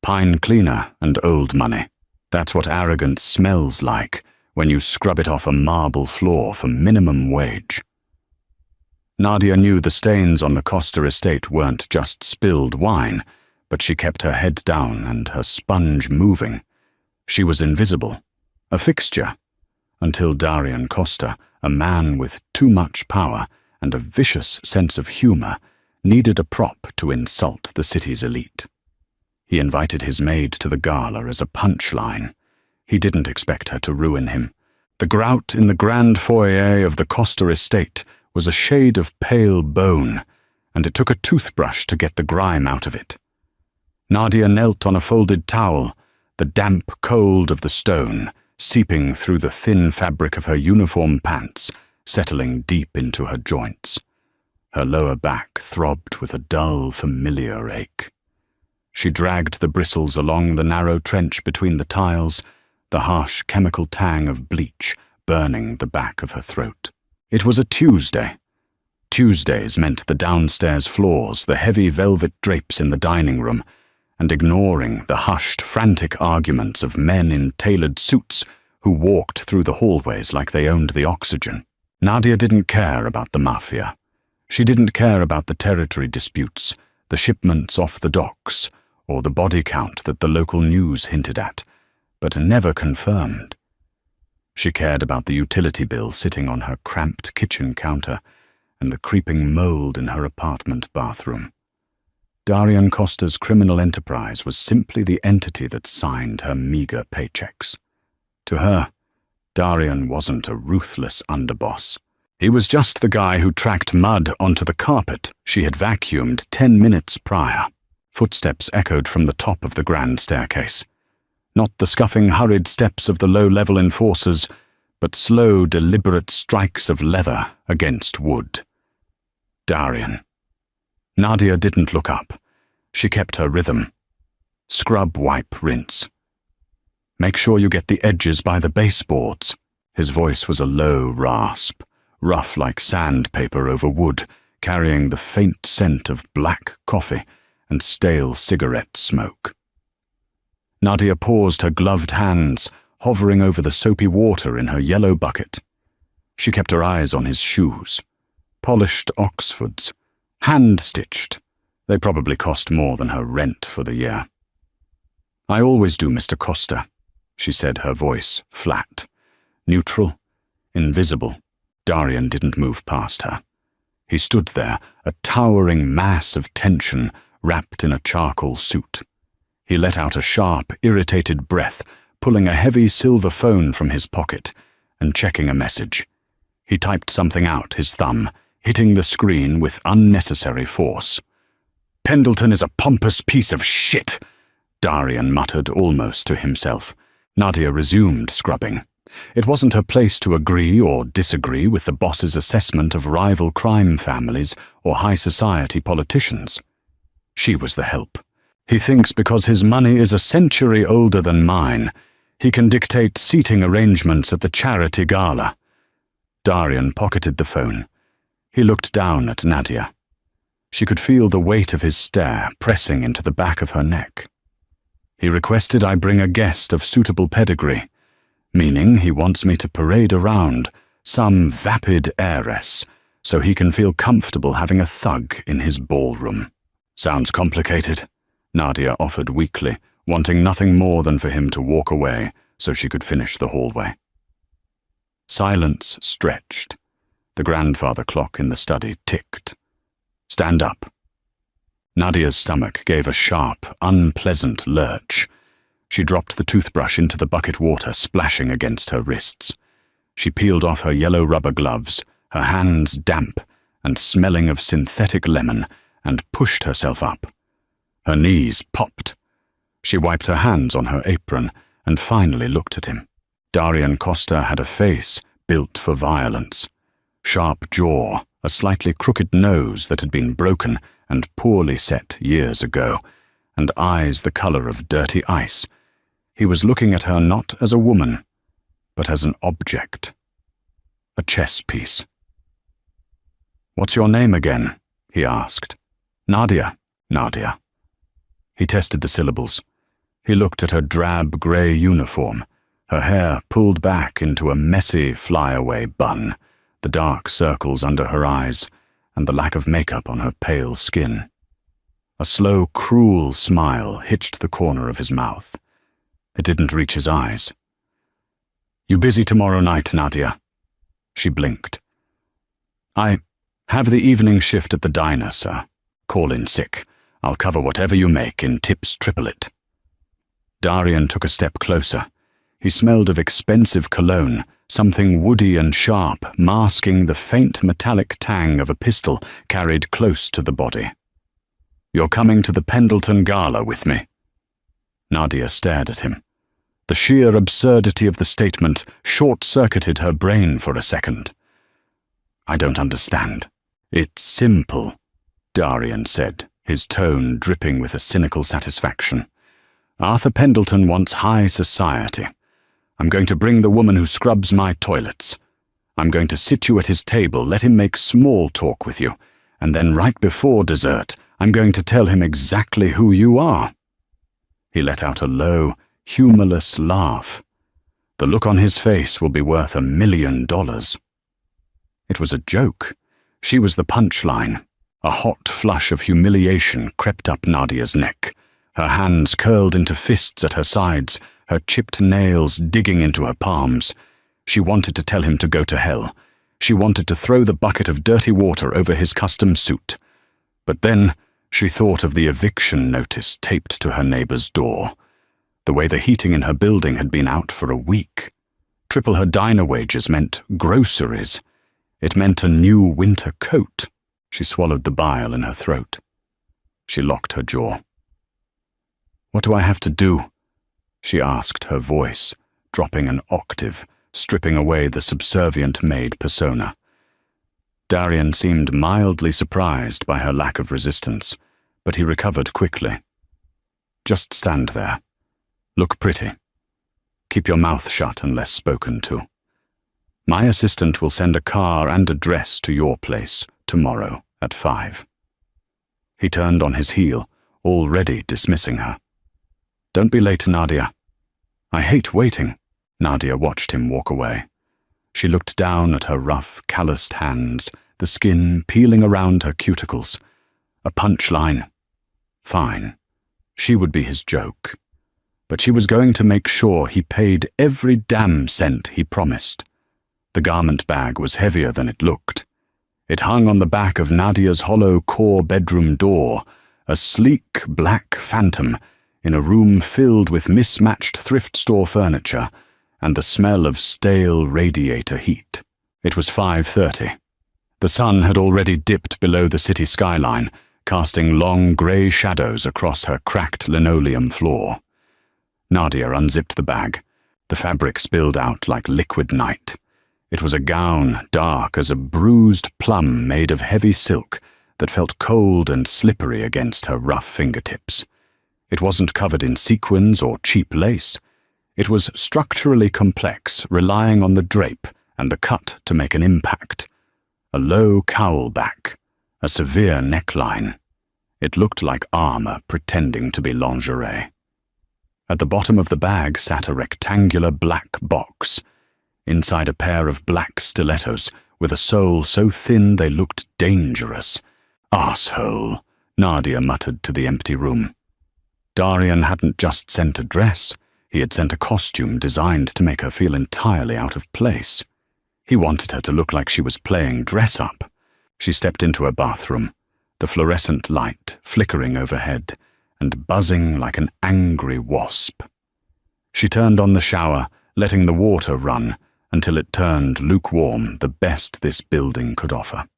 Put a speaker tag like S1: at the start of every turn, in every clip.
S1: Pine cleaner and old money. That's what arrogance smells like when you scrub it off a marble floor for minimum wage. Nadia knew the stains on the Costa estate weren't just spilled wine, but she kept her head down and her sponge moving. She was invisible, a fixture, until Darian Costa, a man with too much power and a vicious sense of humor, needed a prop to insult the city's elite. He invited his maid to the gala as a punchline. He didn't expect her to ruin him. The grout in the grand foyer of the Costa estate was a shade of pale bone, and it took a toothbrush to get the grime out of it. Nadia knelt on a folded towel, the damp cold of the stone seeping through the thin fabric of her uniform pants, settling deep into her joints. Her lower back throbbed with a dull, familiar ache. She dragged the bristles along the narrow trench between the tiles, the harsh chemical tang of bleach burning the back of her throat. It was a Tuesday. Tuesdays meant the downstairs floors, the heavy velvet drapes in the dining room, and ignoring the hushed, frantic arguments of men in tailored suits who walked through the hallways like they owned the oxygen. Nadia didn't care about the Mafia. She didn't care about the territory disputes, the shipments off the docks, or the body count that the local news hinted at, but never confirmed. She cared about the utility bill sitting on her cramped kitchen counter and the creeping mold in her apartment bathroom. Darian Costa's criminal enterprise was simply the entity that signed her meager paychecks. To her, Darian wasn't a ruthless underboss. He was just the guy who tracked mud onto the carpet she had vacuumed 10 minutes prior. Footsteps echoed from the top of the grand staircase. Not the scuffing, hurried steps of the low-level enforcers, but slow, deliberate strikes of leather against wood. Darian. Nadia didn't look up. She kept her rhythm. Scrub, wipe, rinse. Make sure you get the edges by the baseboards. His voice was a low rasp, rough like sandpaper over wood, carrying the faint scent of black coffee and stale cigarette smoke. Nadia paused her gloved hands, hovering over the soapy water in her yellow bucket. She kept her eyes on his shoes. Polished Oxfords, hand-stitched. They probably cost more than her rent for the year. "I always do, Mr. Costa," she said, her voice flat, neutral, invisible. Darian didn't move past her. He stood there, a towering mass of tension wrapped in a charcoal suit. He let out a sharp, irritated breath, pulling a heavy silver phone from his pocket and checking a message. He typed something out, his thumb, hitting the screen with unnecessary force. "Pendleton is a pompous piece of shit," Darian muttered almost to himself. Nadia resumed scrubbing. It wasn't her place to agree or disagree with the boss's assessment of rival crime families or high society politicians. She was the help. He thinks because his money is a century older than mine, he can dictate seating arrangements at the charity gala. Darian pocketed the phone. He looked down at Nadia. She could feel the weight of his stare pressing into the back of her neck. He requested I bring a guest of suitable pedigree, meaning he wants me to parade around some vapid heiress so he can feel comfortable having a thug in his ballroom. "Sounds complicated," Nadia offered weakly, wanting nothing more than for him to walk away so she could finish the hallway. Silence stretched. The grandfather clock in the study ticked. "Stand up." Nadia's stomach gave a sharp, unpleasant lurch. She dropped the toothbrush into the bucket water, splashing against her wrists. She peeled off her yellow rubber gloves, her hands damp and smelling of synthetic lemon, and pushed herself up. Her knees popped. She wiped her hands on her apron and finally looked at him. Darian Costa had a face built for violence. Sharp jaw, a slightly crooked nose that had been broken and poorly set years ago, and eyes the color of dirty ice. He was looking at her not as a woman, but as an object. A chess piece. "What's your name again?" he asked. "Nadia." "Nadia." He tested the syllables. He looked at her drab grey uniform, her hair pulled back into a messy flyaway bun, the dark circles under her eyes, and the lack of makeup on her pale skin. A slow, cruel smile hitched the corner of his mouth. It didn't reach his eyes. "You busy tomorrow night, Nadia?" She blinked. "I have the evening shift at the diner, sir. Call in sick. I'll cover whatever you make in tips triplet." Darian took a step closer. He smelled of expensive cologne, something woody and sharp, masking the faint metallic tang of a pistol carried close to the body. "You're coming to the Pendleton Gala with me." Nadia stared at him. The sheer absurdity of the statement short-circuited her brain for a second. "I don't understand." "It's simple," Darian said, his tone dripping with a cynical satisfaction. "Arthur Pendleton wants high society. I'm going to bring the woman who scrubs my toilets. I'm going to sit you at his table, let him make small talk with you, and then right before dessert, I'm going to tell him exactly who you are." He let out a low, humorless laugh. The look on his face will be worth $1 million. It was a joke. She was the punchline. A hot flush of humiliation crept up Nadia's neck. Her hands curled into fists at her sides, her chipped nails digging into her palms. She wanted to tell him to go to hell. She wanted to throw the bucket of dirty water over his custom suit. But then she thought of the eviction notice taped to her neighbor's door. The way the heating in her building had been out for a week. Triple her diner wages meant groceries. It meant a new winter coat. She swallowed the bile in her throat. She locked her jaw. "What do I have to do?" she asked, her voice dropping an octave, stripping away the subservient maid persona. Darian seemed mildly surprised by her lack of resistance, but he recovered quickly. "Just stand there. Look pretty. Keep your mouth shut unless spoken to. My assistant will send a car and a dress to your place tomorrow at 5. He turned on his heel, already dismissing her. "Don't be late, Nadia." "I hate waiting." Nadia watched him walk away. She looked down at her rough, calloused hands, the skin peeling around her cuticles. A punchline. Fine. She would be his joke. But she was going to make sure he paid every damn cent he promised. The garment bag was heavier than it looked. It hung on the back of Nadia's hollow core bedroom door, a sleek black phantom in a room filled with mismatched thrift store furniture and the smell of stale radiator heat. It was 5:30. The sun had already dipped below the city skyline, casting long grey shadows across her cracked linoleum floor. Nadia unzipped the bag. The fabric spilled out like liquid night. It was a gown dark as a bruised plum made of heavy silk that felt cold and slippery against her rough fingertips. It wasn't covered in sequins or cheap lace. It was structurally complex, relying on the drape and the cut to make an impact. A low cowl back, a severe neckline. It looked like armor pretending to be lingerie. At the bottom of the bag sat a rectangular black box. Inside a pair of black stilettos with a sole so thin they looked dangerous. "Arsehole," Nadia muttered to the empty room. Darian hadn't just sent a dress. He had sent a costume designed to make her feel entirely out of place. He wanted her to look like she was playing dress-up. She stepped into her bathroom, the fluorescent light flickering overhead and buzzing like an angry wasp. She turned on the shower, letting the water run until it turned lukewarm, the best this building could offer.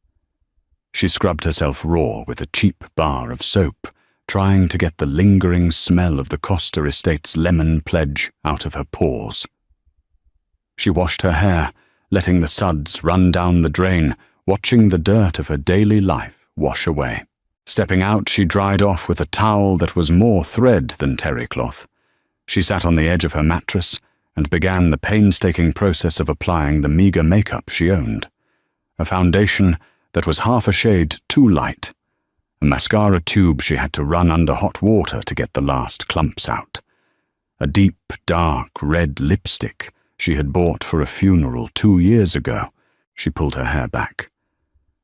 S1: She scrubbed herself raw with a cheap bar of soap, trying to get the lingering smell of the Costa Estate's lemon pledge out of her pores. She washed her hair, letting the suds run down the drain, watching the dirt of her daily life wash away. Stepping out, she dried off with a towel that was more thread than terry cloth. She sat on the edge of her mattress and began the painstaking process of applying the meager makeup she owned. A foundation that was half a shade too light. A mascara tube she had to run under hot water to get the last clumps out. a deep, dark red lipstick she had bought for a funeral 2 years ago. She pulled her hair back.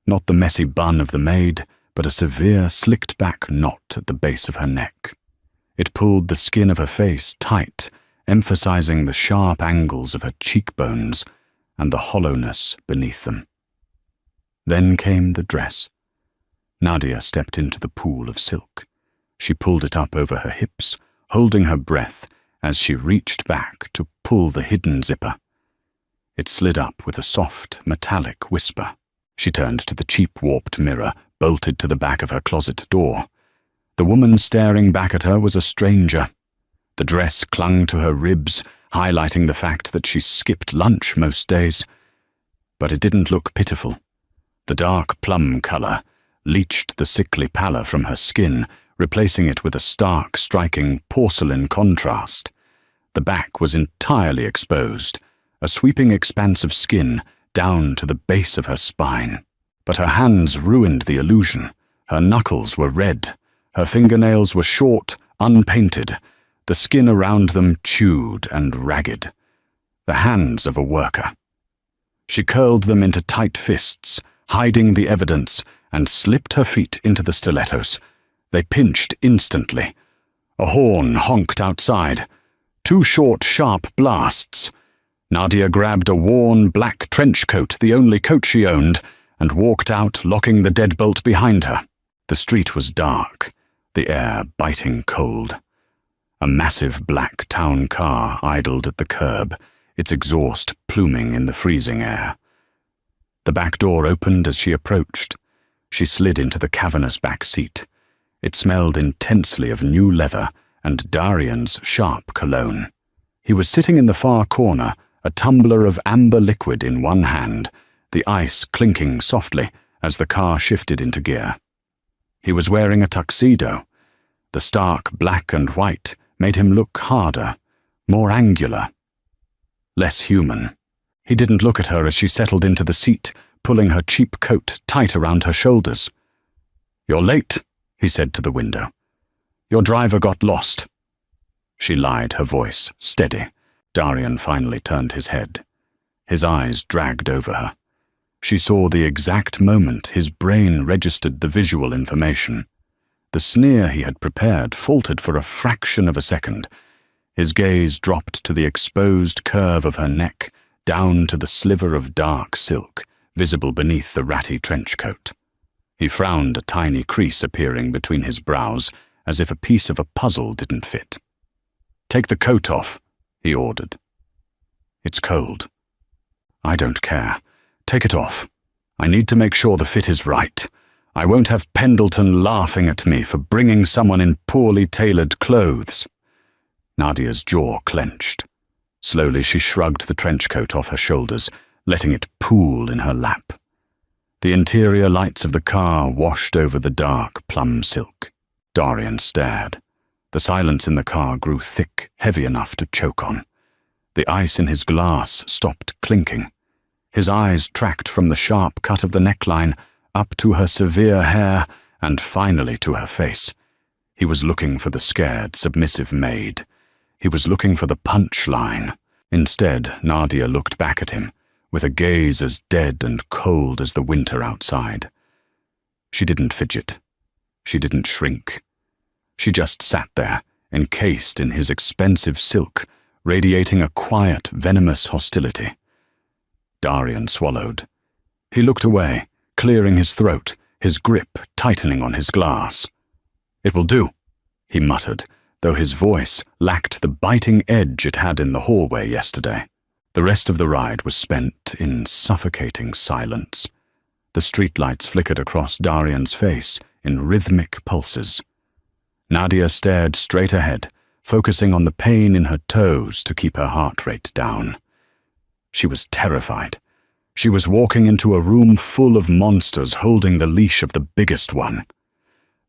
S1: Not the messy bun of the Maid, but a severe, slicked-back knot at the base of her neck. It pulled the skin of her face tight, emphasizing the sharp angles of her cheekbones and the hollowness beneath them. Then came the dress. Nadia stepped into the pool of silk. She pulled it up over her hips, holding her breath as she reached back to pull the hidden zipper. It slid up with a soft, metallic whisper. She turned to the cheap warped mirror bolted to the back of her closet door. The woman staring back at her was a stranger. The dress clung to her ribs, highlighting the fact that she skipped lunch most days. But it didn't look pitiful. The dark plum color leached the sickly pallor from her skin, replacing it with a stark, striking porcelain contrast. The back was entirely exposed, a sweeping expanse of skin down to the base of her spine. But her hands ruined the illusion. Her knuckles were red. Her fingernails were short, unpainted, the skin around them chewed and ragged. The hands of a worker. She curled them into tight fists, hiding the evidence, and slipped her feet into the stilettos. They pinched instantly. A horn honked outside. 2 short, sharp blasts. Nadia grabbed a worn black trench coat, the only coat she owned, and walked out, locking the deadbolt behind her. The street was dark, the air biting cold. A massive black town car idled at the curb, its exhaust pluming in the freezing air. The back door opened as she approached. She slid into the cavernous back seat. It smelled intensely of new leather and Darian's sharp cologne. He was sitting in the far corner, a tumbler of amber liquid in one hand, the ice clinking softly as the car shifted into gear. He was wearing a tuxedo. The stark black and white made him look harder, more angular, less human. He didn't look at her as she settled into the seat, pulling her cheap coat tight around her shoulders. "You're late," he said to the window. "Your driver got lost." She lied, her voice steady. Darian finally turned his head. His eyes dragged over her. She saw the exact moment his brain registered the visual information. The sneer he had prepared faltered for a fraction of a second. His gaze dropped to the exposed curve of her neck, down to the sliver of dark silk, visible beneath the ratty trench coat. He frowned, a tiny crease appearing between his brows, as if a piece of a puzzle didn't fit. "Take the coat off," he ordered. "It's cold." "I don't care. Take it off. I need to make sure the fit is right. I won't have Pendleton laughing at me for bringing someone in poorly tailored clothes." Nadia's jaw clenched. Slowly she shrugged the trench coat off her shoulders, letting it pool in her lap. The interior lights of the car washed over the dark plum silk. Darian stared. The silence in the car grew thick, heavy enough to choke on. The ice in his glass stopped clinking. His eyes tracked from the sharp cut of the neckline up to her severe hair and finally to her face. He was looking for the scared, submissive Maid. He was looking for the punchline. Instead, Nadia looked back at him, with a gaze as dead and cold as the winter outside. She didn't fidget. She didn't shrink. She just sat there, encased in his expensive silk, radiating a quiet, venomous hostility. Darian swallowed. He looked away, clearing his throat, his grip tightening on his glass. "It will do," he muttered, though his voice lacked the biting edge it had in the hallway yesterday. The rest of the ride was spent in suffocating silence. The streetlights flickered across Darian's face in rhythmic pulses. Nadia stared straight ahead, focusing on the pain in her toes to keep her heart rate down. She was terrified. She was walking into a room full of monsters holding the leash of the biggest one.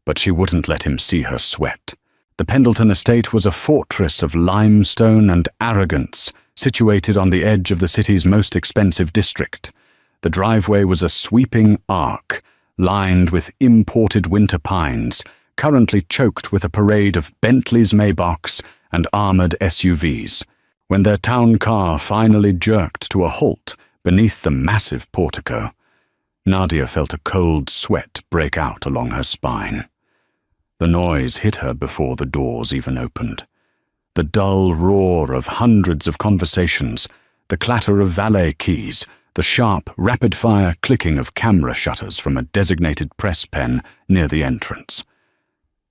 S1: But she wouldn't let him see her sweat. The Pendleton estate was a fortress of limestone and arrogance, situated on the edge of the city's most expensive district. The driveway was a sweeping arc, lined with imported winter pines, currently choked with a parade of Bentleys, Maybachs, and armored SUVs. When their town car finally jerked to a halt beneath the massive portico, Nadia felt a cold sweat break out along her spine. The noise hit her before the doors even opened. The dull roar of hundreds of conversations, the clatter of valet keys, the sharp, rapid-fire clicking of camera shutters from a designated press pen near the entrance.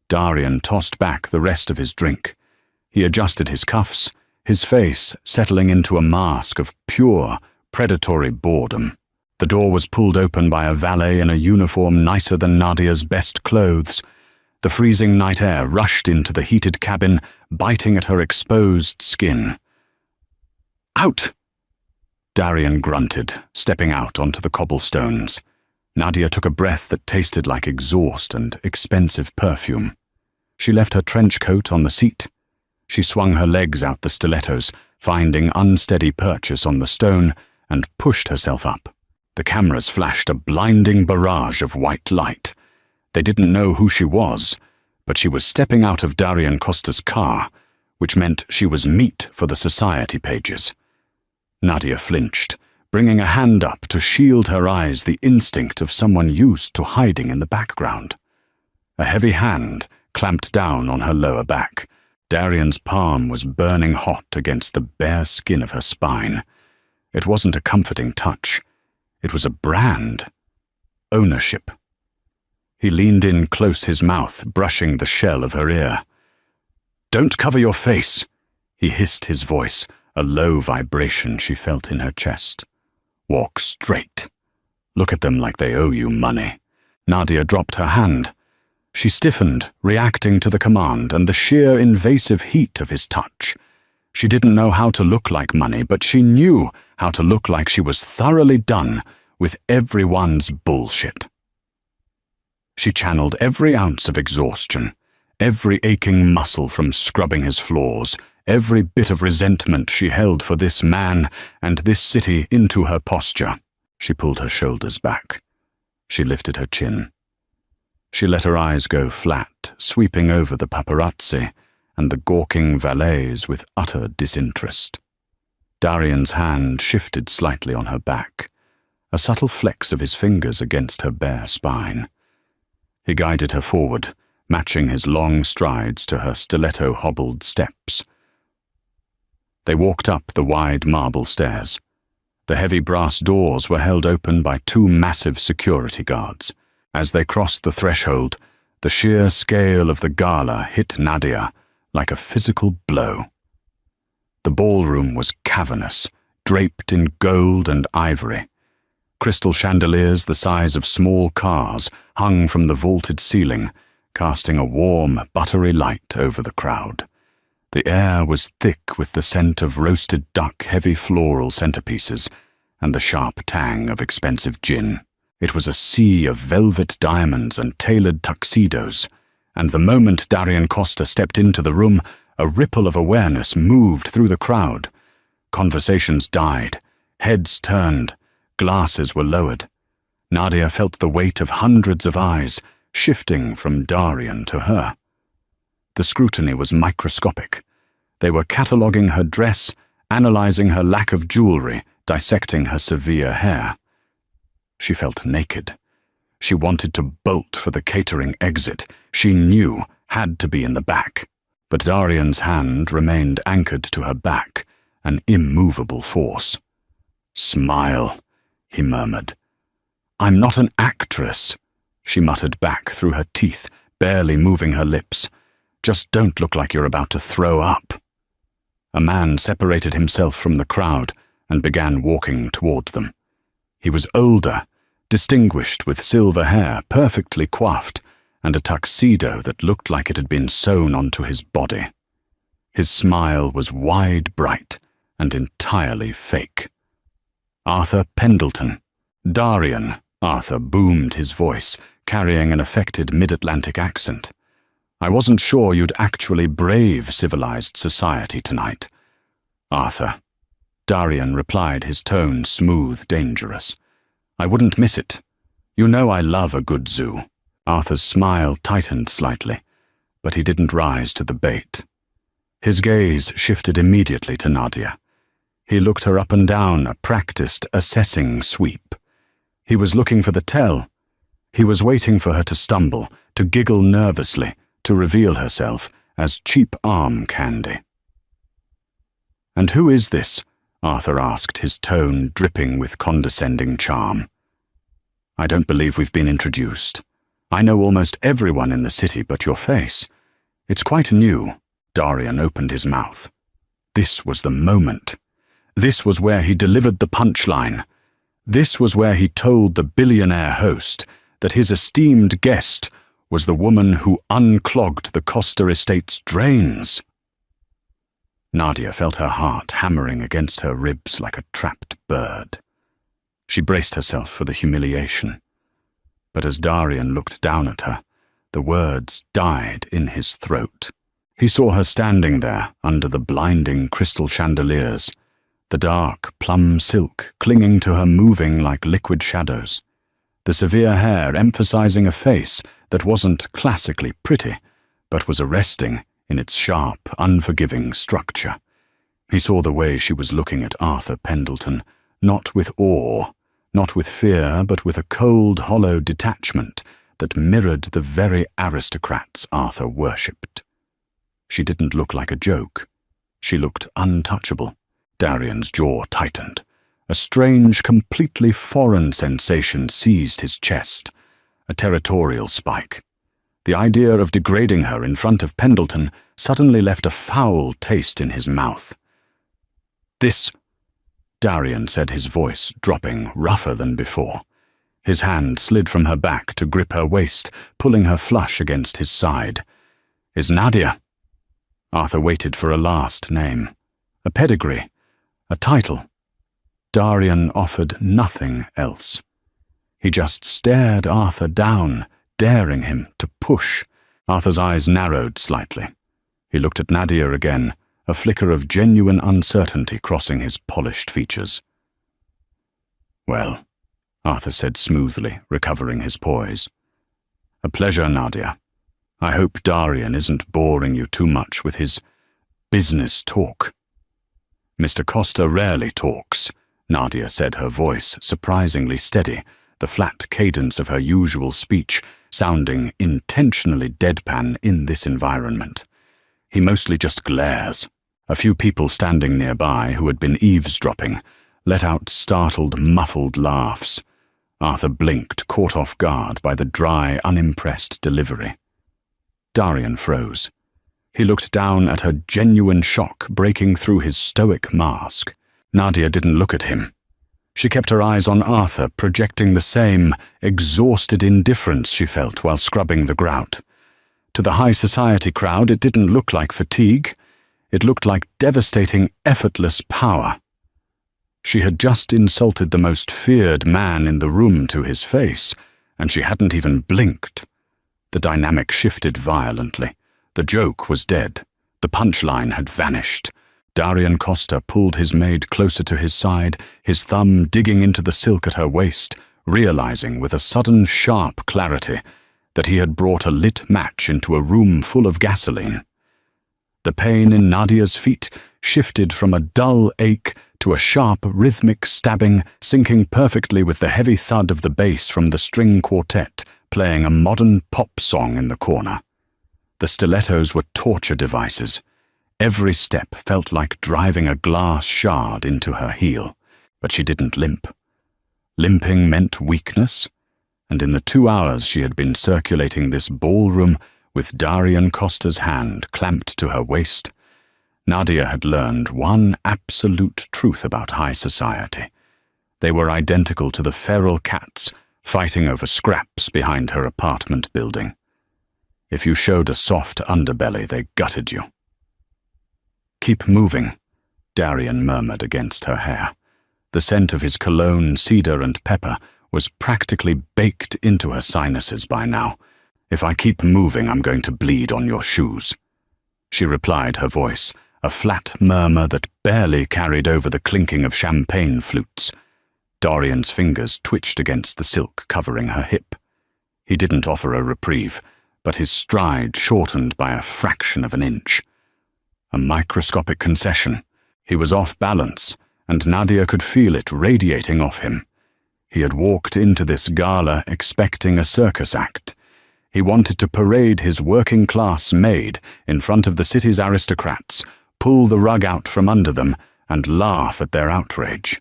S1: Darian tossed back the rest of his drink. He adjusted his cuffs, his face settling into a mask of pure, predatory boredom. The door was pulled open by a valet in a uniform nicer than Nadia's best clothes. The freezing night air rushed into the heated cabin, biting at her exposed skin. "Out!" Darian grunted, stepping out onto the cobblestones. Nadia took a breath that tasted like exhaust and expensive perfume. She left her trench coat on the seat. She swung her legs out the stilettos, finding unsteady purchase on the stone, and pushed herself up. The cameras flashed a blinding barrage of white light. They didn't know who she was, but she was stepping out of Darian Costa's car, which meant she was meat for the society pages. Nadia flinched, bringing a hand up to shield her eyes, the instinct of someone used to hiding in the background. A heavy hand clamped down on her lower back. Darian's palm was burning hot against the bare skin of her spine. It wasn't a comforting touch. It was a brand. Ownership. He leaned in close, his mouth brushing the shell of her ear. "Don't cover your face," he hissed, his voice, a low vibration she felt in her chest. "Walk straight. Look at them like they owe you money." Nadia dropped her hand. She stiffened, reacting to the command and the sheer invasive heat of his touch. She didn't know how to look like money, but she knew how to look like she was thoroughly done with everyone's bullshit. She channeled every ounce of exhaustion, every aching muscle from scrubbing his floors, every bit of resentment she held for this man and this city into her posture. She pulled her shoulders back. She lifted her chin. She let her eyes go flat, sweeping over the paparazzi and the gawking valets with utter disinterest. Darian's hand shifted slightly on her back, a subtle flex of his fingers against her bare spine. He guided her forward, matching his long strides to her stiletto-hobbled steps. They walked up the wide marble stairs. The heavy brass doors were held open by two massive security guards. As they crossed the threshold, the sheer scale of the gala hit Nadia like a physical blow. The ballroom was cavernous, draped in gold and ivory. Crystal chandeliers the size of small cars hung from the vaulted ceiling, casting a warm, buttery light over the crowd. The air was thick with the scent of roasted duck, heavy floral centerpieces, and the sharp tang of expensive gin. It was a sea of velvet diamonds and tailored tuxedos, and the moment Darian Costa stepped into the room, a ripple of awareness moved through the crowd. Conversations died, heads turned, glasses were lowered. Nadia felt the weight of hundreds of eyes shifting from Darian to her. The scrutiny was microscopic. They were cataloguing her dress, analyzing her lack of jewelry, dissecting her severe hair. She felt naked. She wanted to bolt for the catering exit. She knew had to be in the back. But Darian's hand remained anchored to her back, an immovable force. "Smile," he murmured. "I'm not an actress," she muttered back through her teeth, barely moving her lips. "Just don't look like you're about to throw up." A man separated himself from the crowd and began walking toward them. He was older, distinguished with silver hair, perfectly coiffed, and a tuxedo that looked like it had been sewn onto his body. His smile was wide, bright, and entirely fake. Arthur Pendleton. "Darian," Arthur boomed his voice, carrying an affected mid-Atlantic accent. "I wasn't sure you'd actually brave civilized society tonight." "Arthur," Darian replied, his tone smooth, dangerous. "I wouldn't miss it. You know I love a good zoo." Arthur's smile tightened slightly, but he didn't rise to the bait. His gaze shifted immediately to Nadia. He looked her up and down, a practiced, assessing sweep. He was looking for the tell. He was waiting for her to stumble, to giggle nervously, to reveal herself as cheap arm candy. "And who is this?" Arthur asked, his tone dripping with condescending charm. "I don't believe we've been introduced. I know almost everyone in the city but your face. It's quite new." Darian opened his mouth. This was the moment. This was where he delivered the punchline. This was where he told the billionaire host that his esteemed guest was the woman who unclogged the Costa estate's drains. Nadia felt her heart hammering against her ribs like a trapped bird. She braced herself for the humiliation. But as Darian looked down at her, the words died in his throat. He saw her standing there under the blinding crystal chandeliers, the dark plum silk clinging to her, moving like liquid shadows, the severe hair emphasizing a face that wasn't classically pretty, but was arresting in its sharp, unforgiving structure. He saw the way she was looking at Arthur Pendleton, not with awe, not with fear, but with a cold, hollow detachment that mirrored the very aristocrats Arthur worshipped. She didn't look like a joke. She looked untouchable. Darian's jaw tightened. A strange, completely foreign sensation seized his chest, a territorial spike. The idea of degrading her in front of Pendleton suddenly left a foul taste in his mouth. "This," Darian said, his voice dropping, rougher than before. His hand slid from her back to grip her waist, pulling her flush against his side. "Is Nadia?" Arthur waited for a last name, a pedigree, a title. Darian offered nothing else. He just stared Arthur down, daring him to push. Arthur's eyes narrowed slightly. He looked at Nadia again, a flicker of genuine uncertainty crossing his polished features. "Well," Arthur said smoothly, recovering his poise. "A pleasure, Nadia. I hope Darian isn't boring you too much with his business talk." "Mr. Costa rarely talks," Nadia said, her voice surprisingly steady, the flat cadence of her usual speech sounding intentionally deadpan in this environment. "He mostly just glares." A few people standing nearby, who had been eavesdropping, let out startled, muffled laughs. Arthur blinked, caught off guard by the dry, unimpressed delivery. Darian froze. He looked down at her genuine shock breaking through his stoic mask. Nadia didn't look at him. She kept her eyes on Arthur, projecting the same exhausted indifference she felt while scrubbing the grout. To the high society crowd, it didn't look like fatigue. It looked like devastating, effortless power. She had just insulted the most feared man in the room to his face, and she hadn't even blinked. The dynamic shifted violently. The joke was dead. The punchline had vanished. Darian Costa pulled his maid closer to his side, his thumb digging into the silk at her waist, realizing with a sudden sharp clarity that he had brought a lit match into a room full of gasoline. The pain in Nadia's feet shifted from a dull ache to a sharp, rhythmic stabbing, syncing perfectly with the heavy thud of the bass from the string quartet playing a modern pop song in the corner. The stilettos were torture devices. Every step felt like driving a glass shard into her heel, but she didn't limp. Limping meant weakness, and in the 2 hours she had been circulating this ballroom with Darian Costa's hand clamped to her waist, Nadia had learned one absolute truth about high society. They were identical to the feral cats fighting over scraps behind her apartment building. If you showed a soft underbelly, they gutted you. "Keep moving," Darian murmured against her hair. The scent of his cologne, cedar and pepper was practically baked into her sinuses by now. "If I keep moving, I'm going to bleed on your shoes." She replied, her voice a flat murmur that barely carried over the clinking of champagne flutes. Darian's fingers twitched against the silk covering her hip. He didn't offer a reprieve, but his stride shortened by a fraction of an inch. A microscopic concession. He was off balance, and Nadia could feel it radiating off him. He had walked into this gala expecting a circus act. He wanted to parade his working-class Maid in front of the city's aristocrats, pull the rug out from under them, and laugh at their outrage.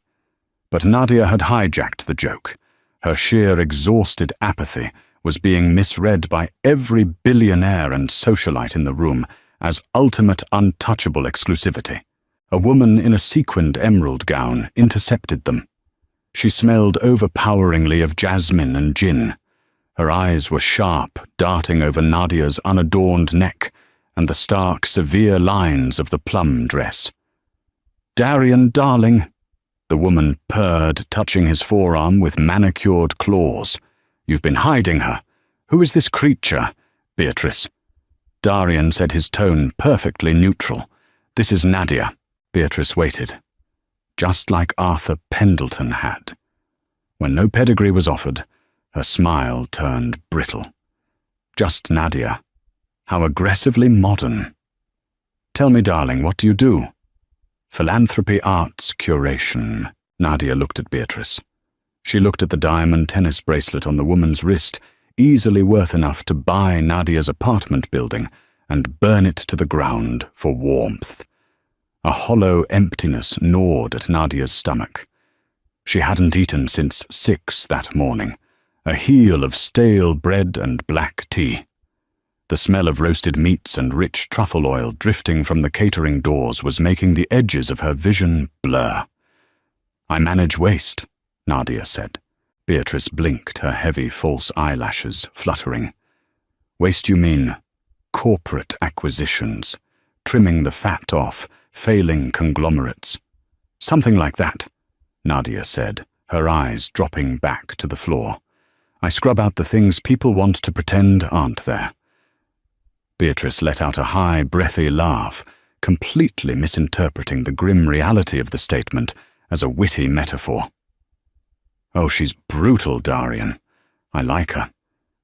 S1: But Nadia had hijacked the joke. Her sheer exhausted apathy was being misread by every billionaire and socialite in the room as ultimate untouchable exclusivity. A woman in a sequined emerald gown intercepted them. She smelled overpoweringly of jasmine and gin. Her eyes were sharp, darting over Nadia's unadorned neck and the stark, severe lines of the plum dress. "Darian, darling," the woman purred, touching his forearm with manicured claws. "You've been hiding her. Who is this creature?" "Beatrice." Darian said, his tone perfectly neutral. "This is Nadia." Beatrice waited. Just like Arthur Pendleton had. When no pedigree was offered, her smile turned brittle. Just Nadia. How aggressively modern. "Tell me, darling, what do you do?" "Philanthropy, arts, curation." Nadia looked at Beatrice. She looked at the diamond tennis bracelet on the woman's wrist, easily worth enough to buy Nadia's apartment building and burn it to the ground for warmth. A hollow emptiness gnawed at Nadia's stomach. She hadn't eaten since 6 that morning, a heel of stale bread and black tea. The smell of roasted meats and rich truffle oil drifting from the catering doors was making the edges of her vision blur. "I manage waste," Nadia said. Beatrice blinked, her heavy false eyelashes fluttering. "Waste, you mean corporate acquisitions, trimming the fat off failing conglomerates." "Something like that," Nadia said, her eyes dropping back to the floor. "I scrub out the things people want to pretend aren't there." Beatrice let out a high, breathy laugh, completely misinterpreting the grim reality of the statement as a witty metaphor. "Oh, she's brutal, Darian. I like her.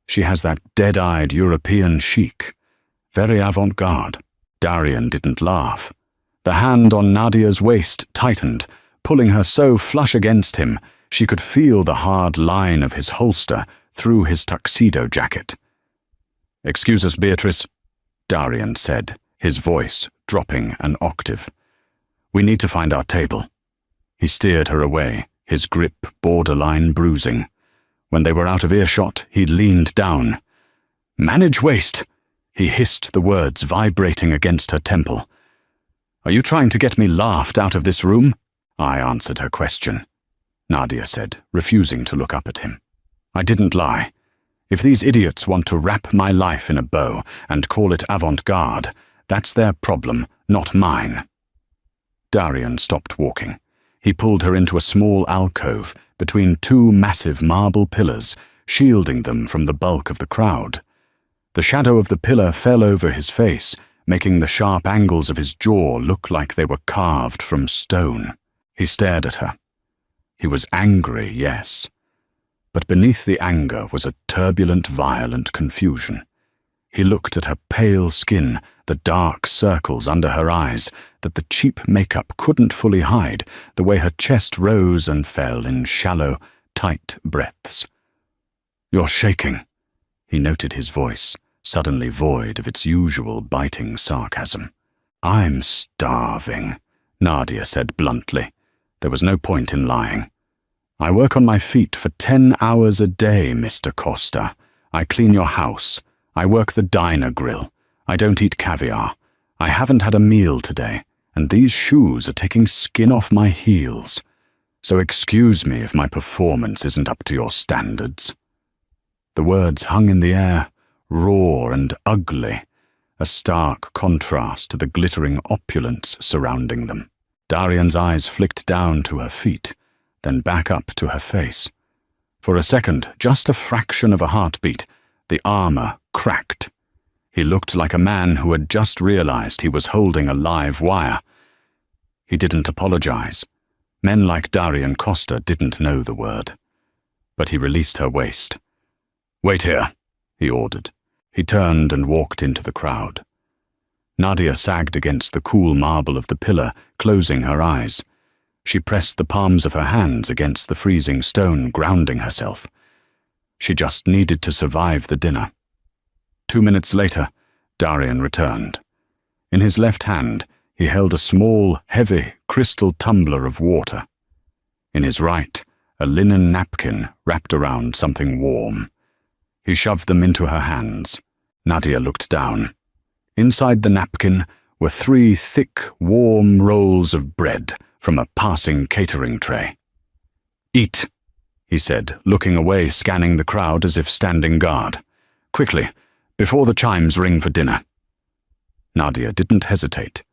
S1: She has that dead-eyed European chic. Very avant-garde." Darian didn't laugh. The hand on Nadia's waist tightened, pulling her so flush against him she could feel the hard line of his holster through his tuxedo jacket. "Excuse us, Beatrice," Darian said, his voice dropping an octave. "We need to find our table." He steered her away, his grip borderline bruising. When they were out of earshot, he leaned down. "Manage waste," he hissed the words vibrating against her temple. "Are you trying to get me laughed out of this room?" "I answered her question," Nadia said, refusing to look up at him. "I didn't lie. If these idiots want to wrap my life in a bow and call it avant-garde, that's their problem, not mine." Darian stopped walking. He pulled her into a small alcove between 2 massive marble pillars, shielding them from the bulk of the crowd. The shadow of the pillar fell over his face, making the sharp angles of his jaw look like they were carved from stone. He stared at her. He was angry, yes. But beneath the anger was a turbulent, violent confusion. He looked at her pale skin, the dark circles under her eyes that the cheap makeup couldn't fully hide, the way her chest rose and fell in shallow, tight breaths. "You're shaking," he noted his voice, suddenly void of its usual biting sarcasm. "I'm starving," Nadia said bluntly. There was no point in lying. "I work on my feet for 10 hours a day, Mr. Costa. I clean your house. I work the diner grill. I don't eat caviar. I haven't had a meal today, and these shoes are taking skin off my heels. So excuse me if my performance isn't up to your standards." The words hung in the air, raw and ugly, a stark contrast to the glittering opulence surrounding them. Darian's eyes flicked down to her feet, then back up to her face. For a second, just a fraction of a heartbeat, the armor cracked. He looked like a man who had just realized he was holding a live wire. He didn't apologize. Men like Darian Costa didn't know the word. But he released her waist. "Wait here," he ordered. He turned and walked into the crowd. Nadia sagged against the cool marble of the pillar, closing her eyes. She pressed the palms of her hands against the freezing stone, grounding herself. She just needed to survive the dinner. 2 minutes later, Darian returned. In his left hand, he held a small, heavy, crystal tumbler of water. In his right, a linen napkin wrapped around something warm. He shoved them into her hands. Nadia looked down. Inside the napkin were 3 thick, warm rolls of bread from a passing catering tray. "Eat," he said, looking away, scanning the crowd as if standing guard. "Quickly, before the chimes ring for dinner." Nadia didn't hesitate.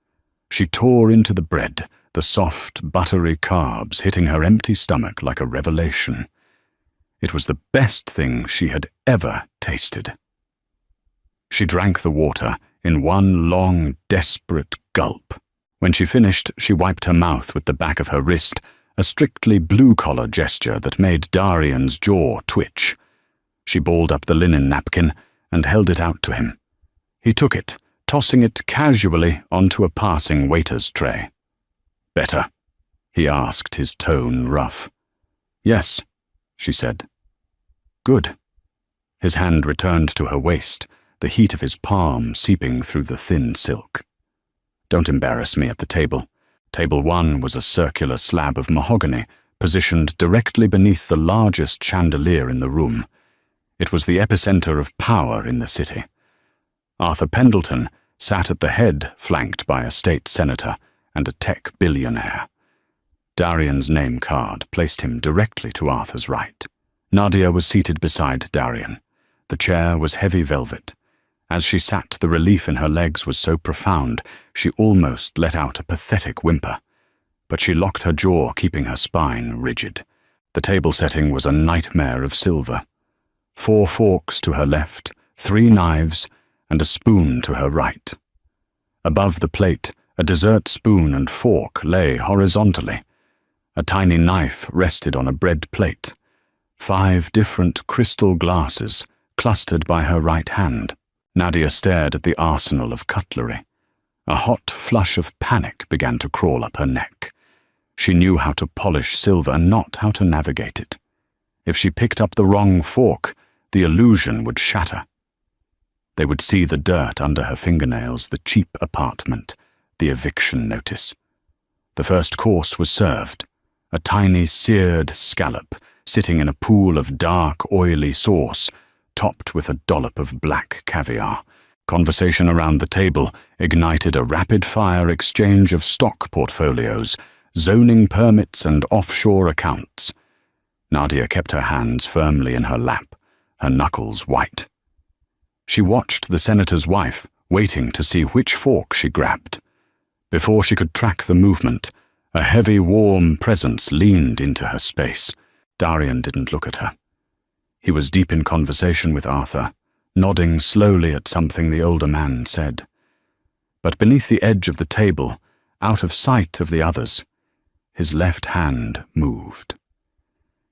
S1: She tore into the bread, the soft, buttery carbs hitting her empty stomach like a revelation. It was the best thing she had ever tasted. She drank the water in one long, desperate gulp. When she finished, she wiped her mouth with the back of her wrist, a strictly blue-collar gesture that made Darian's jaw twitch. She balled up the linen napkin and held it out to him. He took it, tossing it casually onto a passing waiter's tray. "Better?" he asked, his tone rough. "Yes," she said. "Good." His hand returned to her waist, the heat of his palm seeping through the thin silk. "Don't embarrass me at the table." Table 1 was a circular slab of mahogany, positioned directly beneath the largest chandelier in the room. It was the epicenter of power in the city. Arthur Pendleton sat at the head, flanked by a state senator and a tech billionaire. Darian's name card placed him directly to Arthur's right. Nadia was seated beside Darian. The chair was heavy velvet. As she sat, the relief in her legs was so profound, she almost let out a pathetic whimper. But she locked her jaw, keeping her spine rigid. The table setting was a nightmare of silver. 4 forks to her left, 3 knives, and a spoon to her right. Above the plate, a dessert spoon and fork lay horizontally. A tiny knife rested on a bread plate. 5 different crystal glasses clustered by her right hand. Nadia stared at the arsenal of cutlery. A hot flush of panic began to crawl up her neck. She knew how to polish silver, not how to navigate it. If she picked up the wrong fork, the illusion would shatter. They would see the dirt under her fingernails, the cheap apartment, the eviction notice. The first course was served. A tiny seared scallop sitting in a pool of dark, oily sauce, topped with a dollop of black caviar. Conversation around the table ignited a rapid-fire exchange of stock portfolios, zoning permits and offshore accounts. Nadia kept her hands firmly in her lap, her knuckles white. She watched the senator's wife, waiting to see which fork she grabbed. Before she could track the movement, a heavy, warm presence leaned into her space. Darian didn't look at her. He was deep in conversation with Arthur, nodding slowly at something the older man said. But beneath the edge of the table, out of sight of the others, his left hand moved.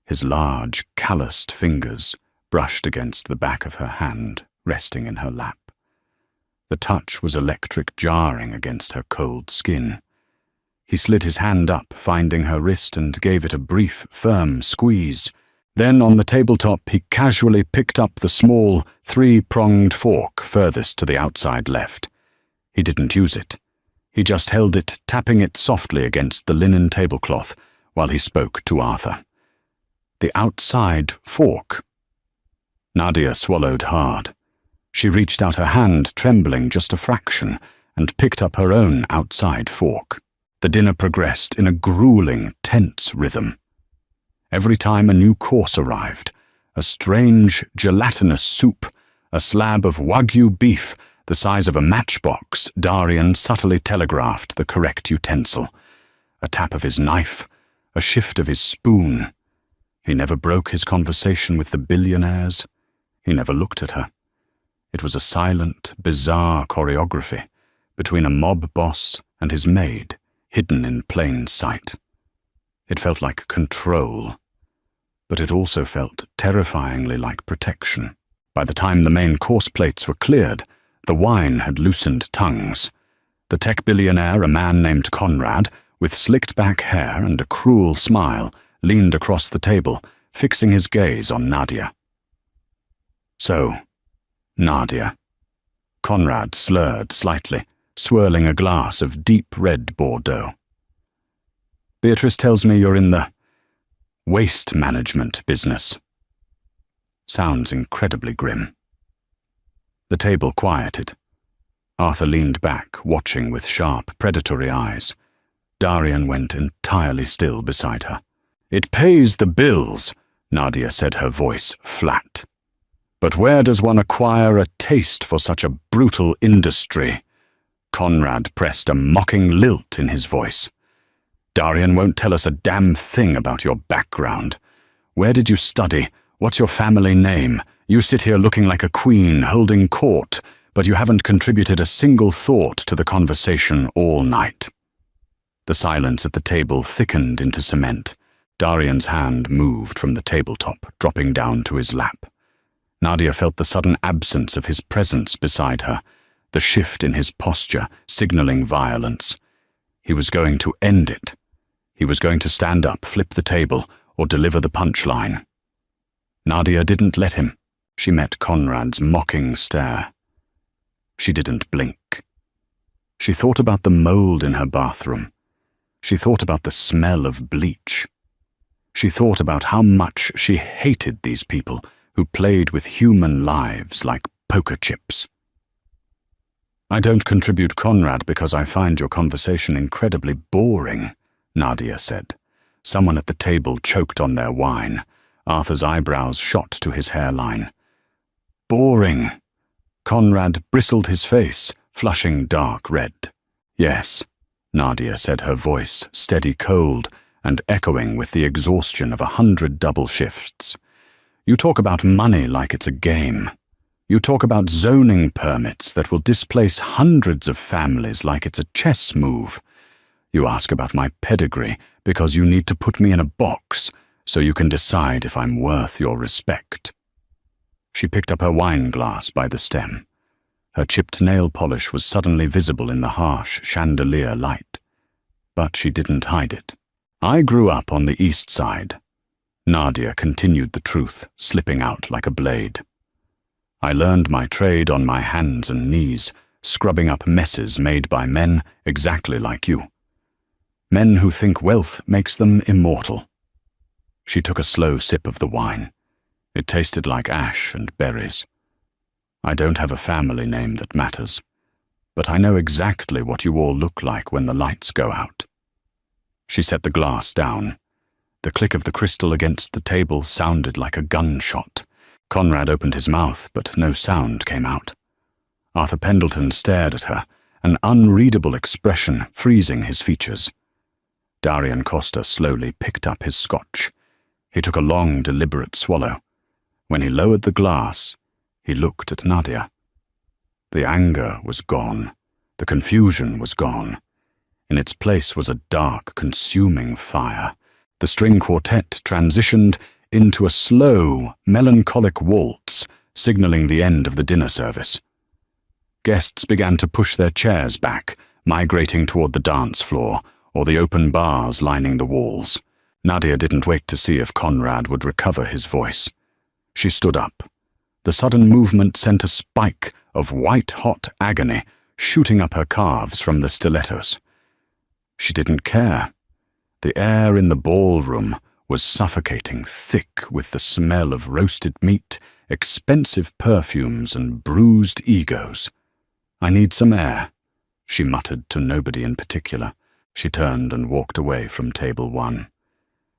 S1: His large, calloused fingers brushed against the back of her hand, resting in her lap. The touch was electric, jarring against her cold skin. He slid his hand up, finding her wrist, and gave it a brief, firm squeeze. Then, on the tabletop, he casually picked up the small, 3-pronged fork furthest to the outside left. He didn't use it. He just held it, tapping it softly against the linen tablecloth while he spoke to Arthur. The outside fork. Nadia swallowed hard. She reached out her hand, trembling just a fraction, and picked up her own outside fork. The dinner progressed in a grueling, tense rhythm. Every time a new course arrived, a strange, gelatinous soup, a slab of Wagyu beef the size of a matchbox, Darian subtly telegraphed the correct utensil. A tap of his knife, a shift of his spoon. He never broke his conversation with the billionaires. He never looked at her. It was a silent, bizarre choreography between a mob boss and his maid, hidden in plain sight. It felt like control, but it also felt terrifyingly like protection. By the time the main course plates were cleared, the wine had loosened tongues. The tech billionaire, a man named Conrad, with slicked-back hair and a cruel smile, leaned across the table, fixing his gaze on Nadia. So, Nadia. Conrad slurred slightly, swirling a glass of deep red Bordeaux. Beatrice tells me you're in the waste management business. Sounds incredibly grim. The table quieted. Arthur leaned back, watching with sharp, predatory eyes. Darian went entirely still beside her. It pays the bills, Nadia said, her voice flat. But where does one acquire a taste for such a brutal industry? Conrad pressed a mocking lilt in his voice. Darian won't tell us a damn thing about your background. Where did you study? What's your family name? You sit here looking like a queen holding court, but you haven't contributed a single thought to the conversation all night. The silence at the table thickened into cement. Darian's hand moved from the tabletop, dropping down to his lap. Nadia felt the sudden absence of his presence beside her, the shift in his posture, signaling violence. He was going to end it. He was going to stand up, flip the table, or deliver the punchline. Nadia didn't let him. She met Conrad's mocking stare. She didn't blink. She thought about the mold in her bathroom. She thought about the smell of bleach. She thought about how much she hated these people who played with human lives like poker chips. I don't contribute Conrad because I find your conversation incredibly boring, Nadia said. Someone at the table choked on their wine. Arthur's eyebrows shot to his hairline. Boring. Conrad bristled his face, flushing dark red. Yes, Nadia said, her voice steady cold and echoing with the exhaustion of 100 double shifts. You talk about money like it's a game. You talk about zoning permits that will displace hundreds of families like it's a chess move. You ask about my pedigree because you need to put me in a box so you can decide if I'm worth your respect. She picked up her wine glass by the stem. Her chipped nail polish was suddenly visible in the harsh chandelier light. But she didn't hide it. I grew up on the east side. Nadia continued the truth, slipping out like a blade. I learned my trade on my hands and knees, scrubbing up messes made by men exactly like you. Men who think wealth makes them immortal. She took a slow sip of the wine. It tasted like ash and berries. I don't have a family name that matters, but I know exactly what you all look like when the lights go out. She set the glass down. The click of the crystal against the table sounded like a gunshot. Conrad opened his mouth, but no sound came out. Arthur Pendleton stared at her, an unreadable expression freezing his features. Darian Costa slowly picked up his scotch. He took a long, deliberate swallow. When he lowered the glass, he looked at Nadia. The anger was gone. The confusion was gone. In its place was a dark, consuming fire. The string quartet transitioned into a slow, melancholic waltz, signaling the end of the dinner service. Guests began to push their chairs back, migrating toward the dance floor or the open bars lining the walls. Nadia didn't wait to see if Conrad would recover his voice. She stood up. The sudden movement sent a spike of white-hot agony shooting up her calves from the stilettos. She didn't care. The air in the ballroom was suffocating, thick with the smell of roasted meat, expensive perfumes, and bruised egos. I need some air, she muttered to nobody in particular. She turned and walked away from table 1.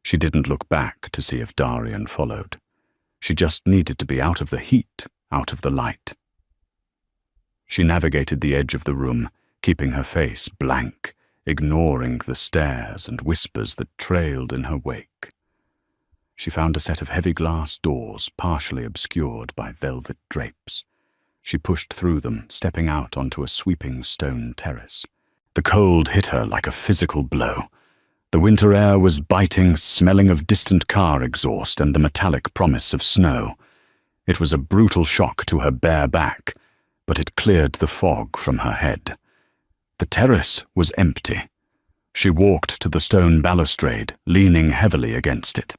S1: She didn't look back to see if Darian followed. She just needed to be out of the heat, out of the light. She navigated the edge of the room, keeping her face blank, ignoring the stares and whispers that trailed in her wake. She found a set of heavy glass doors partially obscured by velvet drapes. She pushed through them, stepping out onto a sweeping stone terrace. The cold hit her like a physical blow. The winter air was biting, smelling of distant car exhaust and the metallic promise of snow. It was a brutal shock to her bare back, but it cleared the fog from her head. The terrace was empty. She walked to the stone balustrade, leaning heavily against it.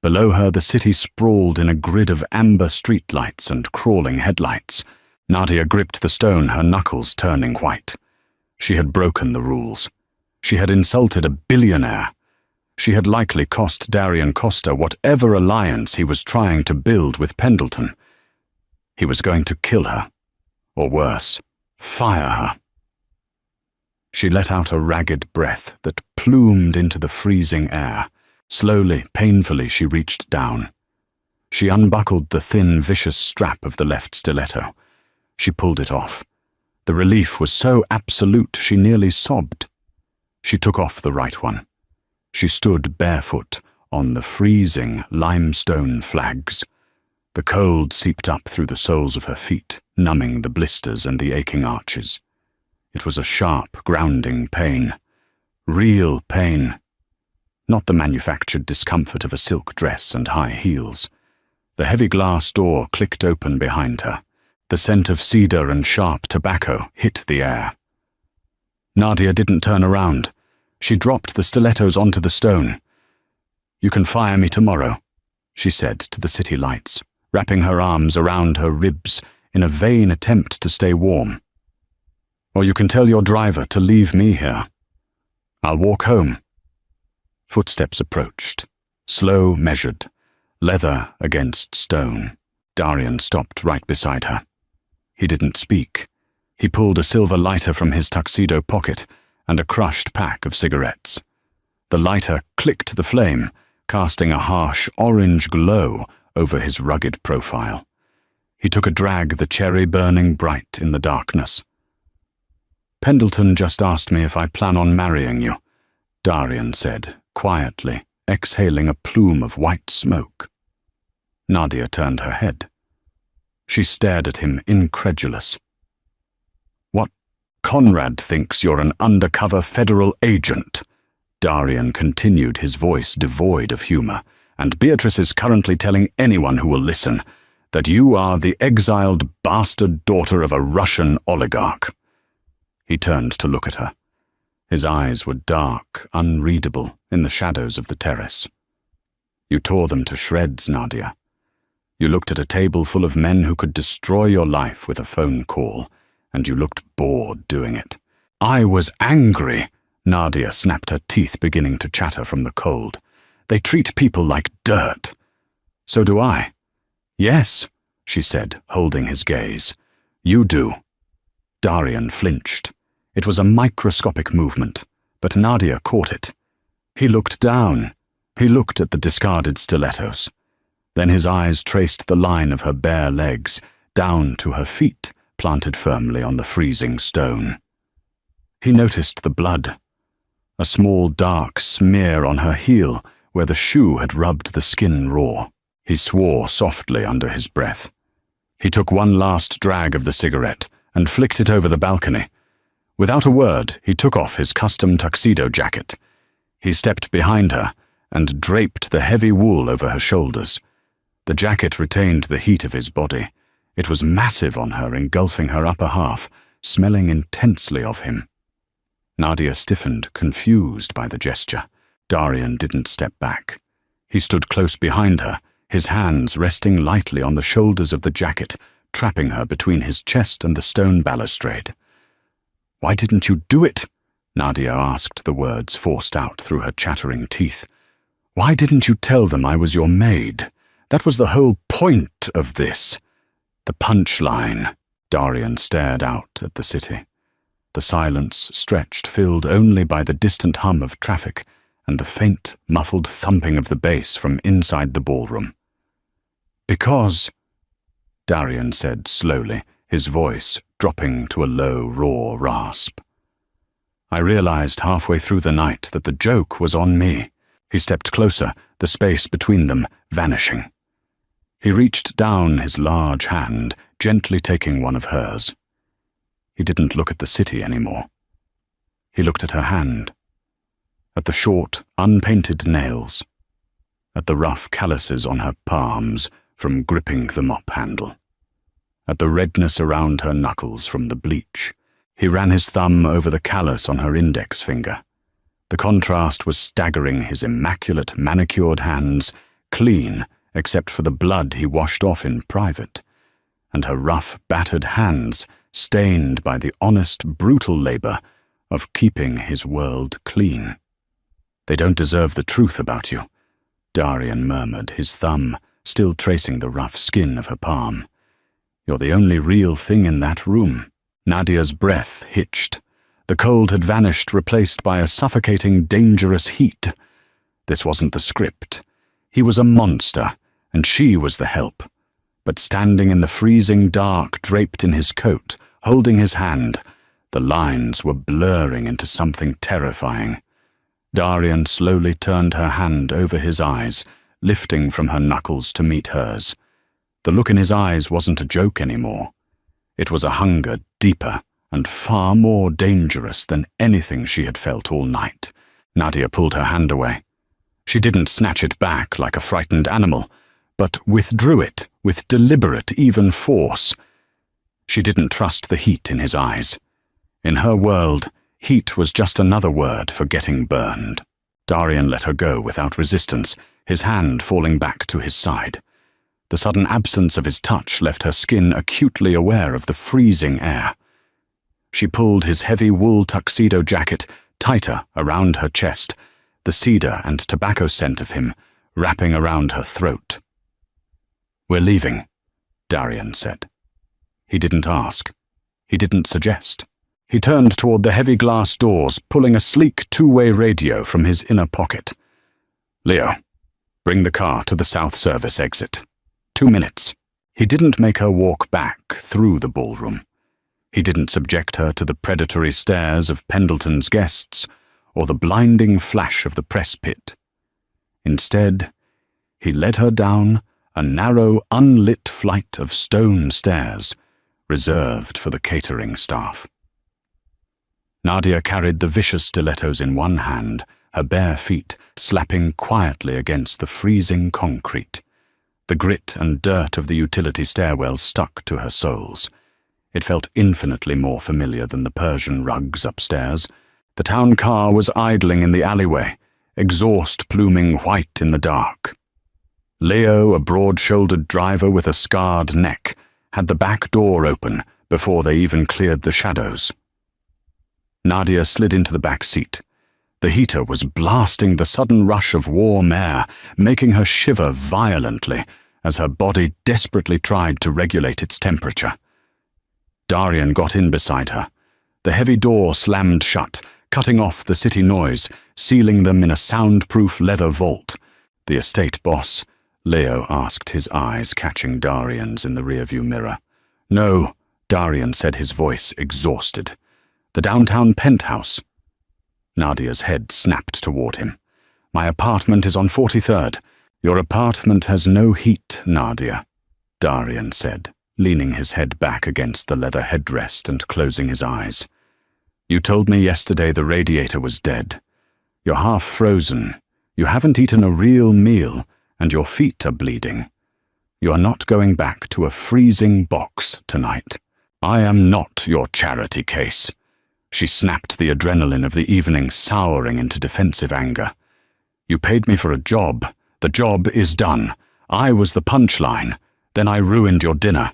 S1: Below her, the city sprawled in a grid of amber streetlights and crawling headlights. Nadia gripped the stone, her knuckles turning white. She had broken the rules. She had insulted a billionaire. She had likely cost Darian Costa whatever alliance he was trying to build with Pendleton. He was going to kill her, or worse, fire her. She let out a ragged breath that plumed into the freezing air. Slowly, painfully, she reached down. She unbuckled the thin, vicious strap of the left stiletto. She pulled it off. The relief was so absolute she nearly sobbed. She took off the right one. She stood barefoot on the freezing limestone flags. The cold seeped up through the soles of her feet, numbing the blisters and the aching arches. It was a sharp, grounding pain. Real pain. Not the manufactured discomfort of a silk dress and high heels. The heavy glass door clicked open behind her. The scent of cedar and sharp tobacco hit the air. Nadia didn't turn around. She dropped the stilettos onto the stone. "You can fire me tomorrow," she said to the city lights, wrapping her arms around her ribs in a vain attempt to stay warm. "Or you can tell your driver to leave me here. I'll walk home." Footsteps approached, slow, measured, leather against stone. Darian stopped right beside her. He didn't speak. He pulled a silver lighter from his tuxedo pocket and a crushed pack of cigarettes. The lighter clicked the flame, casting a harsh orange glow over his rugged profile. He took a drag, the cherry burning bright in the darkness. "Pendleton just asked me if I plan on marrying you," Darian said, quietly, exhaling a plume of white smoke. Nadia turned her head. She stared at him, incredulous. "What? Conrad thinks you're an undercover federal agent," Darian continued, his voice devoid of humor, "and Beatrice is currently telling anyone who will listen that you are the exiled bastard daughter of a Russian oligarch." He turned to look at her. His eyes were dark, unreadable, in the shadows of the terrace. "You tore them to shreds, Nadia. You looked at a table full of men who could destroy your life with a phone call, and you looked bored doing it." "I was angry," Nadia snapped, her teeth beginning to chatter from the cold. "They treat people like dirt." "So do I." "Yes," she said, holding his gaze. "You do." Darian flinched. It was a microscopic movement, but Nadia caught it. He looked down. He looked at the discarded stilettos. Then his eyes traced the line of her bare legs, down to her feet, planted firmly on the freezing stone. He noticed the blood. A small dark smear on her heel where the shoe had rubbed the skin raw. He swore softly under his breath. He took one last drag of the cigarette and flicked it over the balcony. Without a word, he took off his custom tuxedo jacket. He stepped behind her and draped the heavy wool over her shoulders. The jacket retained the heat of his body. It was massive on her, engulfing her upper half, smelling intensely of him. Nadia stiffened, confused by the gesture. Darian didn't step back. He stood close behind her, his hands resting lightly on the shoulders of the jacket, trapping her between his chest and the stone balustrade. "Why didn't you do it?" Nadia asked, the words forced out through her chattering teeth. "Why didn't you tell them I was your maid? That was the whole point of this. The punchline." Darian stared out at the city. The silence stretched, filled only by the distant hum of traffic and the faint, muffled thumping of the bass from inside the ballroom. "Because," Darian said slowly, his voice dropping to a low, raw rasp. "I realized halfway through the night that the joke was on me." He stepped closer, the space between them vanishing. He reached down his large hand, gently taking one of hers. He didn't look at the city anymore. He looked at her hand, at the short, unpainted nails, at the rough calluses on her palms from gripping the mop handle, at the redness around her knuckles from the bleach. He ran his thumb over the callus on her index finger. The contrast was staggering, his immaculate, manicured hands, clean except for the blood he washed off in private, and her rough, battered hands stained by the honest, brutal labor of keeping his world clean. "They don't deserve the truth about you," Darian murmured, his thumb still tracing the rough skin of her palm. "You're the only real thing in that room." Nadia's breath hitched. The cold had vanished, replaced by a suffocating, dangerous heat. This wasn't the script. He was a monster, and she was the help. But standing in the freezing dark, draped in his coat, holding his hand, the lines were blurring into something terrifying. Darian slowly turned her hand over his eyes, lifting from her knuckles to meet hers. The look in his eyes wasn't a joke anymore. It was a hunger deeper and far more dangerous than anything she had felt all night. Nadia pulled her hand away. She didn't snatch it back like a frightened animal, but withdrew it with deliberate, even force. She didn't trust the heat in his eyes. In her world, heat was just another word for getting burned. Darian let her go without resistance, his hand falling back to his side. The sudden absence of his touch left her skin acutely aware of the freezing air. She pulled his heavy wool tuxedo jacket tighter around her chest, the cedar and tobacco scent of him wrapping around her throat. "We're leaving," Darian said. He didn't ask. He didn't suggest. He turned toward the heavy glass doors, pulling a sleek two-way radio from his inner pocket. "Leo, bring the car to the South Service exit. 2 minutes." He didn't make her walk back through the ballroom. He didn't subject her to the predatory stares of Pendleton's guests or the blinding flash of the press pit. Instead, he led her down a narrow, unlit flight of stone stairs reserved for the catering staff. Nadia carried the vicious stilettos in one hand, her bare feet slapping quietly against the freezing concrete. The grit and dirt of the utility stairwell stuck to her soles. It felt infinitely more familiar than the Persian rugs upstairs. The town car was idling in the alleyway, exhaust pluming white in the dark. Leo, a broad-shouldered driver with a scarred neck, had the back door open before they even cleared the shadows. Nadia slid into the back seat. The heater was blasting the sudden rush of warm air, making her shiver violently as her body desperately tried to regulate its temperature. Darian got in beside her. The heavy door slammed shut, cutting off the city noise, sealing them in a soundproof leather vault. "The estate boss?" Leo asked, his eyes catching Darian's in the rearview mirror. "No," Darian said, his voice exhausted. "The downtown penthouse." Nadia's head snapped toward him. "My apartment is on 43rd. "Your apartment has no heat, Nadia," Darian said, leaning his head back against the leather headrest and closing his eyes. "You told me yesterday the radiator was dead. You're half frozen. You haven't eaten a real meal, and your feet are bleeding. You are not going back to a freezing box tonight. I am not your charity case." She snapped, the adrenaline of the evening souring into defensive anger. "You paid me for a job. The job is done. I was the punchline. Then I ruined your dinner.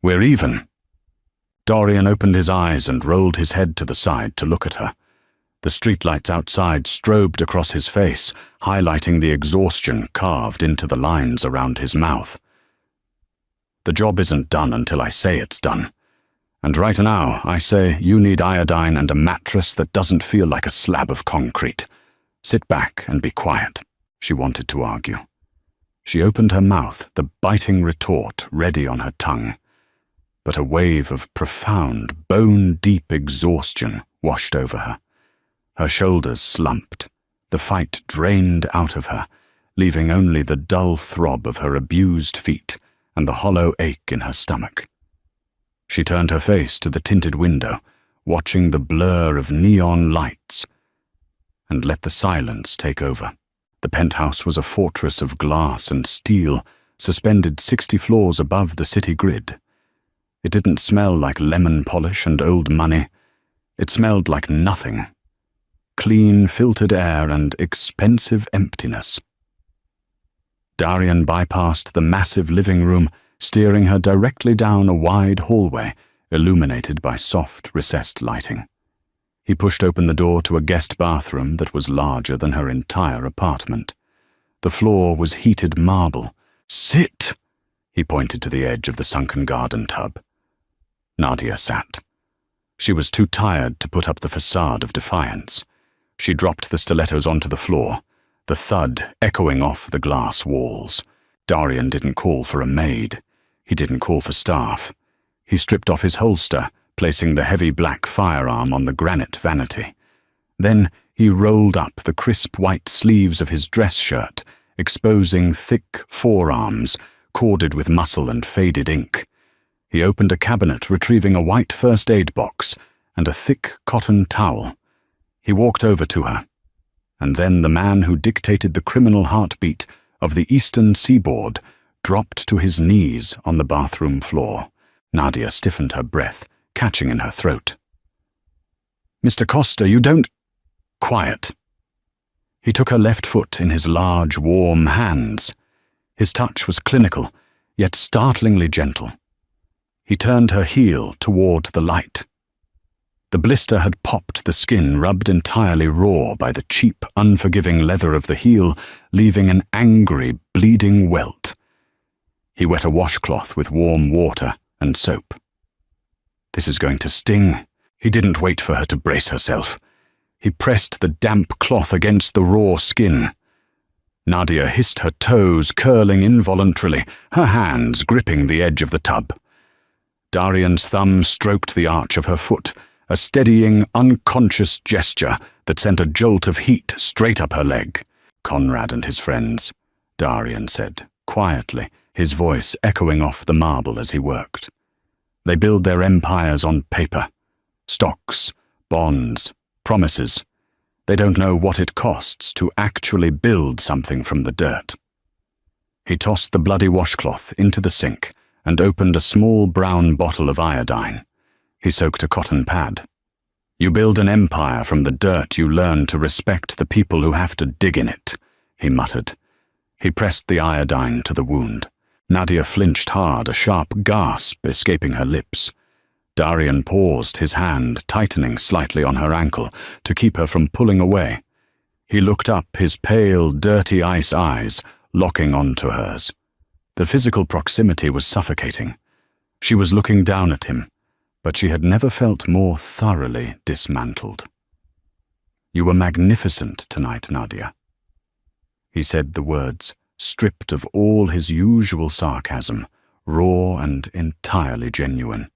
S1: We're even." Darian opened his eyes and rolled his head to the side to look at her. The streetlights outside strobed across his face, highlighting the exhaustion carved into the lines around his mouth. "The job isn't done until I say it's done. And right now, I say you need iodine and a mattress that doesn't feel like a slab of concrete. Sit back and be quiet," she wanted to argue. She opened her mouth, the biting retort ready on her tongue. But a wave of profound, bone-deep exhaustion washed over her. Her shoulders slumped. The fight drained out of her, leaving only the dull throb of her abused feet and the hollow ache in her stomach. She turned her face to the tinted window, watching the blur of neon lights, and let the silence take over. The penthouse was a fortress of glass and steel, suspended 60 floors above the city grid. It didn't smell like lemon polish and old money. It smelled like nothing. Clean, filtered air and expensive emptiness. Darian bypassed the massive living room, steering her directly down a wide hallway, illuminated by soft, recessed lighting. He pushed open the door to a guest bathroom that was larger than her entire apartment. The floor was heated marble. "Sit!" He pointed to the edge of the sunken garden tub. Nadia sat. She was too tired to put up the facade of defiance. She dropped the stilettos onto the floor, the thud echoing off the glass walls. Darian didn't call for a maid. He didn't call for staff. He stripped off his holster, placing the heavy black firearm on the granite vanity. Then he rolled up the crisp white sleeves of his dress shirt, exposing thick forearms, corded with muscle and faded ink. He opened a cabinet, retrieving a white first aid box and a thick cotton towel. He walked over to her, and then the man who dictated the criminal heartbeat of the eastern seaboard dropped to his knees on the bathroom floor. Nadia stiffened her breath, catching in her throat. "Mr. Costa, you don't—" "Quiet." He took her left foot in his large, warm hands. His touch was clinical, yet startlingly gentle. He turned her heel toward the light. The blister had popped the skin, rubbed entirely raw by the cheap, unforgiving leather of the heel, leaving an angry, bleeding welt. He wet a washcloth with warm water and soap. "This is going to sting." He didn't wait for her to brace herself. He pressed the damp cloth against the raw skin. Nadia hissed her toes, curling involuntarily, her hands gripping the edge of the tub. Darian's thumb stroked the arch of her foot, a steadying, unconscious gesture that sent a jolt of heat straight up her leg. "Conrad and his friends," Darian said, quietly, his voice echoing off the marble as he worked. "They build their empires on paper. Stocks, bonds, promises. They don't know what it costs to actually build something from the dirt." He tossed the bloody washcloth into the sink and opened a small brown bottle of iodine. He soaked a cotton pad. "You build an empire from the dirt you learn to respect the people who have to dig in it," he muttered. He pressed the iodine to the wound. Nadia flinched hard, a sharp gasp escaping her lips. Darian paused, his hand tightening slightly on her ankle to keep her from pulling away. He looked up, his pale, dirty ice eyes locking onto hers. The physical proximity was suffocating. She was looking down at him, but she had never felt more thoroughly dismantled. "You were magnificent tonight, Nadia." He said the words, stripped of all his usual sarcasm, raw and entirely genuine.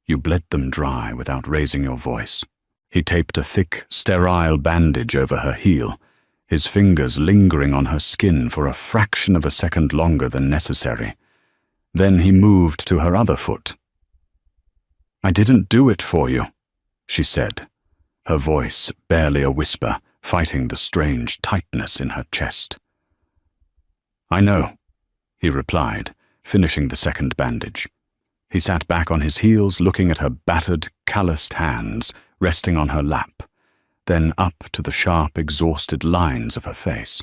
S1: You bled them dry without raising your voice. He taped a thick, sterile bandage over her heel, his fingers lingering on her skin for a fraction of a second longer than necessary. Then he moved to her other foot. "I didn't do it for you," she said, her voice barely a whisper, fighting the strange tightness in her chest. "I know," he replied, finishing the second bandage. He sat back on his heels, looking at her battered, calloused hands resting on her lap, then up to the sharp, exhausted lines of her face.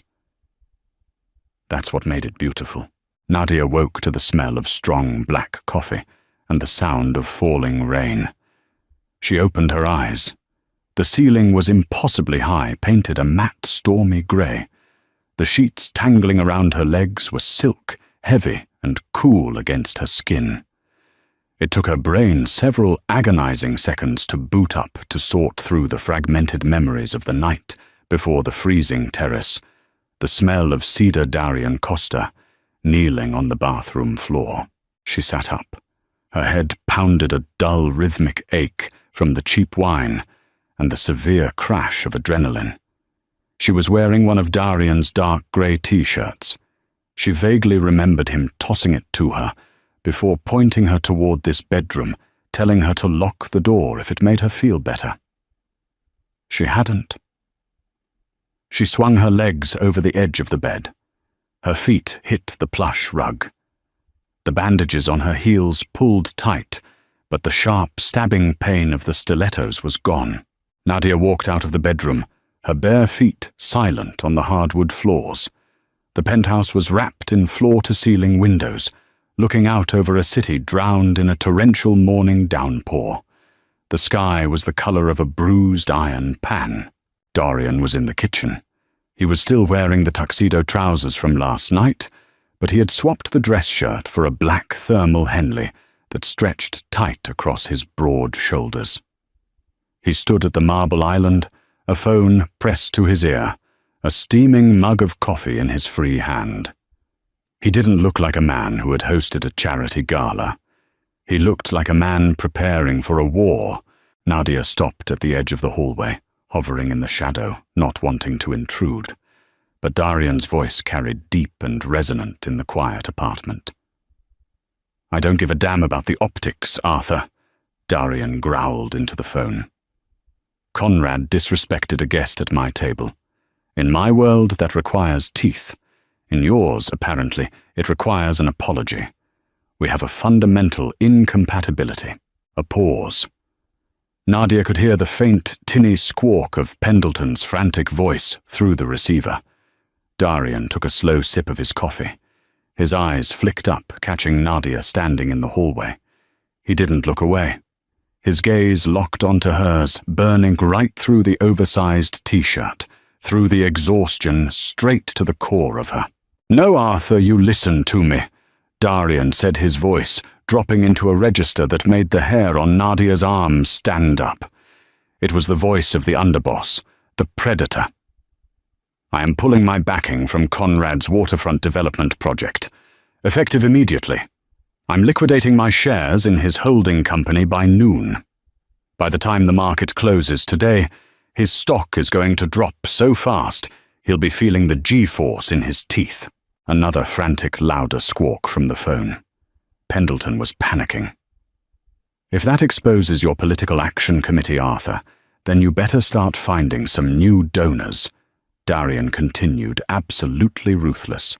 S1: That's what made it beautiful. Nadia woke to the smell of strong black coffee and the sound of falling rain. She opened her eyes. The ceiling was impossibly high, painted a matte, stormy grey. The sheets tangling around her legs were silk, heavy and cool against her skin. It took her brain several agonizing seconds to boot up to sort through the fragmented memories of the night before the freezing terrace, the smell of cedar Darian Costa, kneeling on the bathroom floor. She sat up. Her head pounded a dull rhythmic ache from the cheap wine and the severe crash of adrenaline. She was wearing one of Darian's dark grey t-shirts. She vaguely remembered him tossing it to her before pointing her toward this bedroom, telling her to lock the door if it made her feel better. She hadn't. She swung her legs over the edge of the bed. Her feet hit the plush rug. The bandages on her heels pulled tight, but the sharp, stabbing pain of the stilettos was gone. Nadia walked out of the bedroom, her bare feet silent on the hardwood floors. The penthouse was wrapped in floor-to-ceiling windows, looking out over a city drowned in a torrential morning downpour. The sky was the color of a bruised iron pan. Darian was in the kitchen. He was still wearing the tuxedo trousers from last night, but he had swapped the dress shirt for a black thermal Henley that stretched tight across his broad shoulders. He stood at the marble island, a phone pressed to his ear, a steaming mug of coffee in his free hand. He didn't look like a man who had hosted a charity gala. He looked like a man preparing for a war. Nadia stopped at the edge of the hallway, hovering in the shadow, not wanting to intrude. But Darian's voice carried deep and resonant in the quiet apartment. "I don't give a damn about the optics, Arthur," Darian growled into the phone. "Conrad disrespected a guest at my table. In my world, that requires teeth. In yours, apparently, it requires an apology. We have a fundamental incompatibility." A pause. Nadia could hear the faint, tinny squawk of Pendleton's frantic voice through the receiver. Darian took a slow sip of his coffee. His eyes flicked up, catching Nadia standing in the hallway. He didn't look away. His gaze locked onto hers, burning right through the oversized t-shirt, through the exhaustion, straight to the core of her. "No, Arthur, you listen to me," Darian said, his voice dropping into a register that made the hair on Nadia's arms stand up. It was the voice of the underboss, the predator. "I am pulling my backing from Conrad's waterfront development project, effective immediately. I'm liquidating my shares in his holding company by noon. By the time the market closes today, his stock is going to drop so fast he'll be feeling the G-force in his teeth." Another frantic, louder squawk from the phone. Pendleton was panicking. "If that exposes your political action committee, Arthur, then you better start finding some new donors," Darian continued, absolutely ruthless.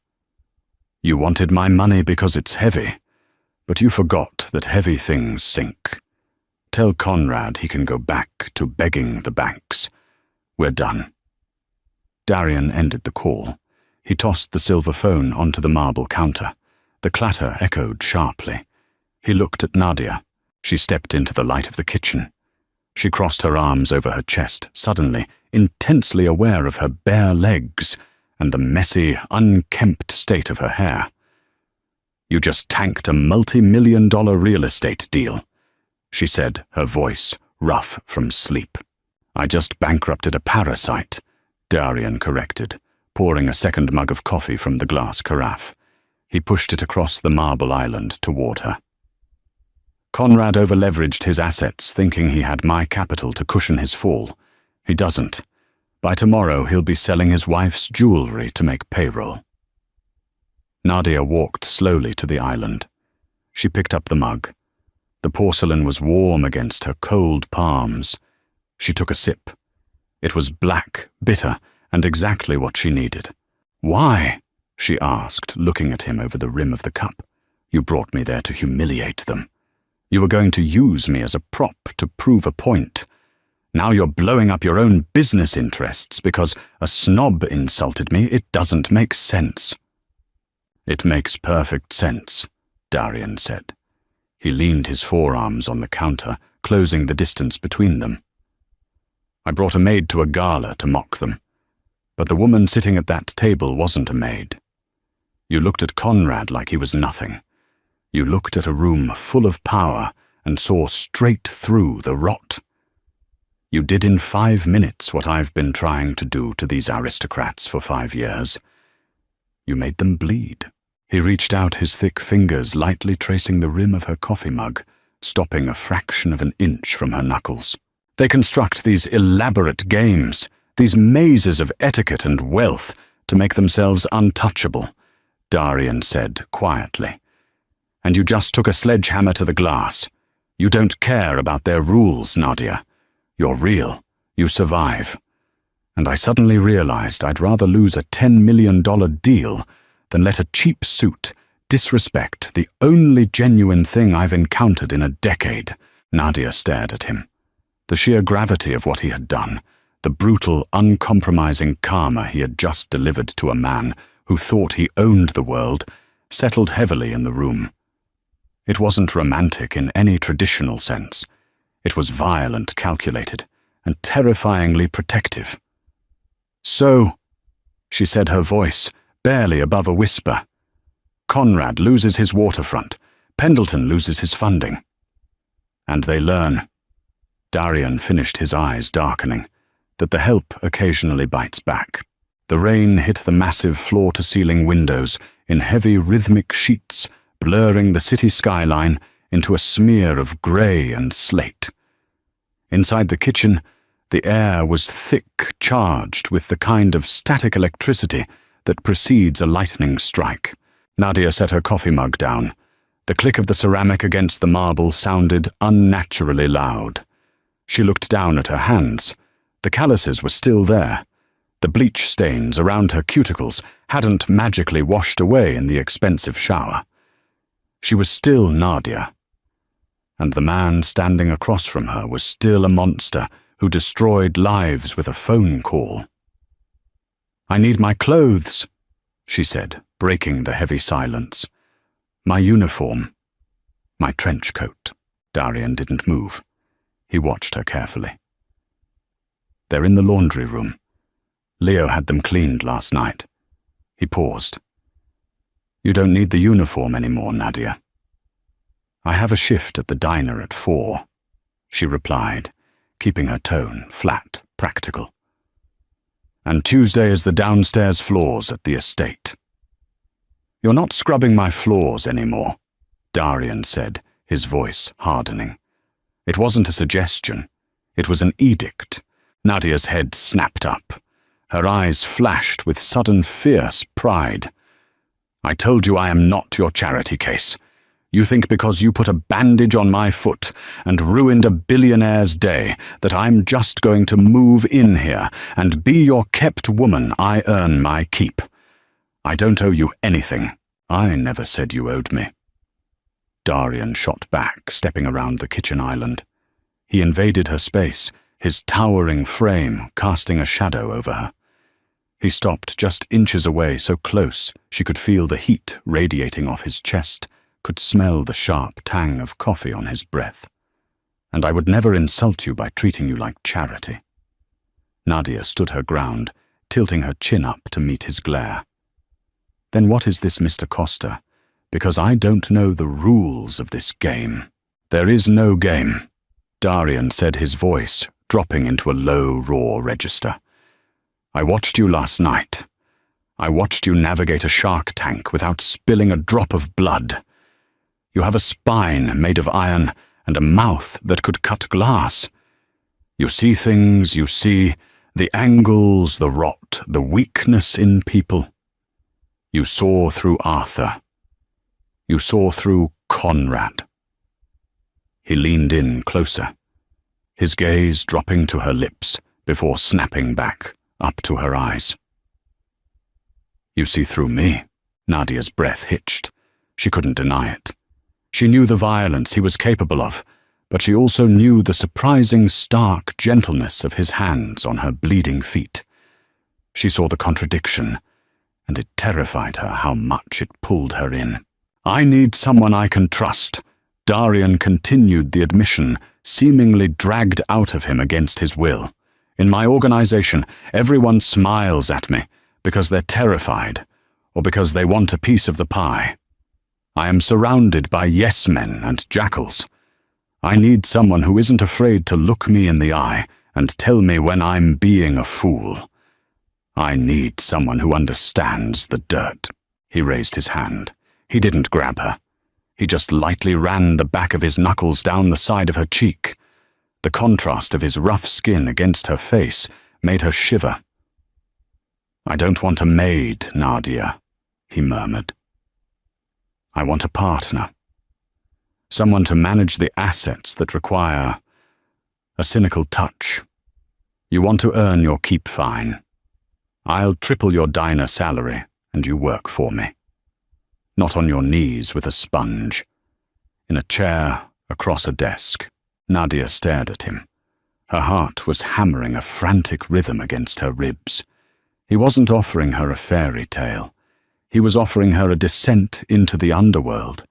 S1: "You wanted my money because it's heavy, but you forgot that heavy things sink. Tell Conrad he can go back to begging the banks. We're done." Darian ended the call. He tossed the silver phone onto the marble counter. The clatter echoed sharply. He looked at Nadia. She stepped into the light of the kitchen. She crossed her arms over her chest, suddenly, intensely aware of her bare legs and the messy, unkempt state of her hair. "You just tanked a multi-million-dollar real estate deal," she said, her voice rough from sleep. "I just bankrupted a parasite," Darian corrected, pouring a second mug of coffee from the glass carafe. He pushed it across the marble island toward her. "Conrad overleveraged his assets, thinking he had my capital to cushion his fall. He doesn't. By tomorrow, he'll be selling his wife's jewelry to make payroll." Nadia walked slowly to the island. She picked up the mug. The porcelain was warm against her cold palms. She took a sip. It was black, bitter, and exactly what she needed. "Why?" she asked, looking at him over the rim of the cup. "You brought me there to humiliate them. You were going to use me as a prop to prove a point. Now you're blowing up your own business interests because a snob insulted me. It doesn't make sense." "It makes perfect sense," Darian said. He leaned his forearms on the counter, closing the distance between them. "I brought a maid to a gala to mock them. But the woman sitting at that table wasn't a maid. You looked at Conrad like he was nothing. You looked at a room full of power and saw straight through the rot. You did in 5 minutes what I've been trying to do to these aristocrats for 5 years. You made them bleed." He reached out his thick fingers, lightly tracing the rim of her coffee mug, stopping a fraction of an inch from her knuckles. "They construct these elaborate games, these mazes of etiquette and wealth, to make themselves untouchable," Darian said quietly. "And you just took a sledgehammer to the glass. You don't care about their rules, Nadia. You're real. You survive. And I suddenly realized I'd rather lose a $10 million deal than let a cheap suit Disrespect, the only genuine thing I've encountered in a decade. Nadia stared at him. The sheer gravity of what he had done, the brutal, uncompromising karma he had just delivered to a man who thought he owned the world, settled heavily in the room. It wasn't romantic in any traditional sense. It was violent, calculated, and terrifyingly protective. "So," she said, her voice barely above a whisper, "Conrad loses his waterfront, Pendleton loses his funding. And they learn," Darian finished, his eyes darkening, "that the help occasionally bites back." The rain hit the massive floor-to-ceiling windows in heavy rhythmic sheets, blurring the city skyline into a smear of grey and slate. Inside the kitchen, the air was thick, charged with the kind of static electricity that precedes a lightning strike. Nadia set her coffee mug down. The click of the ceramic against the marble sounded unnaturally loud. She looked down at her hands. The calluses were still there. The bleach stains around her cuticles hadn't magically washed away in the expensive shower. She was still Nadia. And the man standing across from her was still a monster who destroyed lives with a phone call. "I need my clothes," she said, breaking the heavy silence. "My uniform. My trench coat." Darian didn't move. He watched her carefully. "They're in the laundry room. Leo had them cleaned last night." He paused. "You don't need the uniform anymore, Nadia." "I have a shift at the diner at 4, she replied, keeping her tone flat, practical. "And Tuesday is the downstairs floors at the estate." "You're not scrubbing my floors anymore," Darian said, his voice hardening. It wasn't a suggestion. It was an edict. Nadia's head snapped up. Her eyes flashed with sudden fierce pride. "I told you I am not your charity case. You think because you put a bandage on my foot and ruined a billionaire's day that I'm just going to move in here and be your kept woman. I earn my keep. I don't owe you anything. I never said you owed me." Darian shot back, stepping around the kitchen island. He invaded her space, his towering frame casting a shadow over her. He stopped just inches away, so close she could feel the heat radiating off his chest, could smell the sharp tang of coffee on his breath. "And I would never insult you by treating you like charity." Nadia stood her ground, tilting her chin up to meet his glare. "Then what is this, Mr. Costa? Because I don't know the rules of this game." "There is no game," Darian said, his voice dropping into a low, raw register. "I watched you last night. I watched you navigate a shark tank without spilling a drop of blood. You have a spine made of iron and a mouth that could cut glass. You see things, you see the angles, the rot, the weakness in people. You saw through Arthur. You saw through Conrad." He leaned in closer, his gaze dropping to her lips before snapping back up to her eyes. "You see through me." Nadia's breath hitched. She couldn't deny it. She knew the violence he was capable of, but she also knew the surprising stark gentleness of his hands on her bleeding feet. She saw the contradiction, and it terrified her how much it pulled her in. "I need someone I can trust." Darian continued the admission, seemingly dragged out of him against his will. "In my organization, everyone smiles at me because they're terrified or because they want a piece of the pie. I am surrounded by yes-men and jackals. I need someone who isn't afraid to look me in the eye and tell me when I'm being a fool. I need someone who understands the dirt." He raised his hand. He didn't grab her. He just lightly ran the back of his knuckles down the side of her cheek. The contrast of his rough skin against her face made her shiver. "I don't want a maid, Nadia," he murmured. "I want a partner. Someone to manage the assets that require a cynical touch. You want to earn your keep, fine. I'll triple your diner salary and you work for me." not on your knees with a sponge. In a chair across a desk, Nadia stared at him. Her heart was hammering a frantic rhythm against her ribs. He wasn't offering her a fairy tale. He was offering her a descent into the underworld.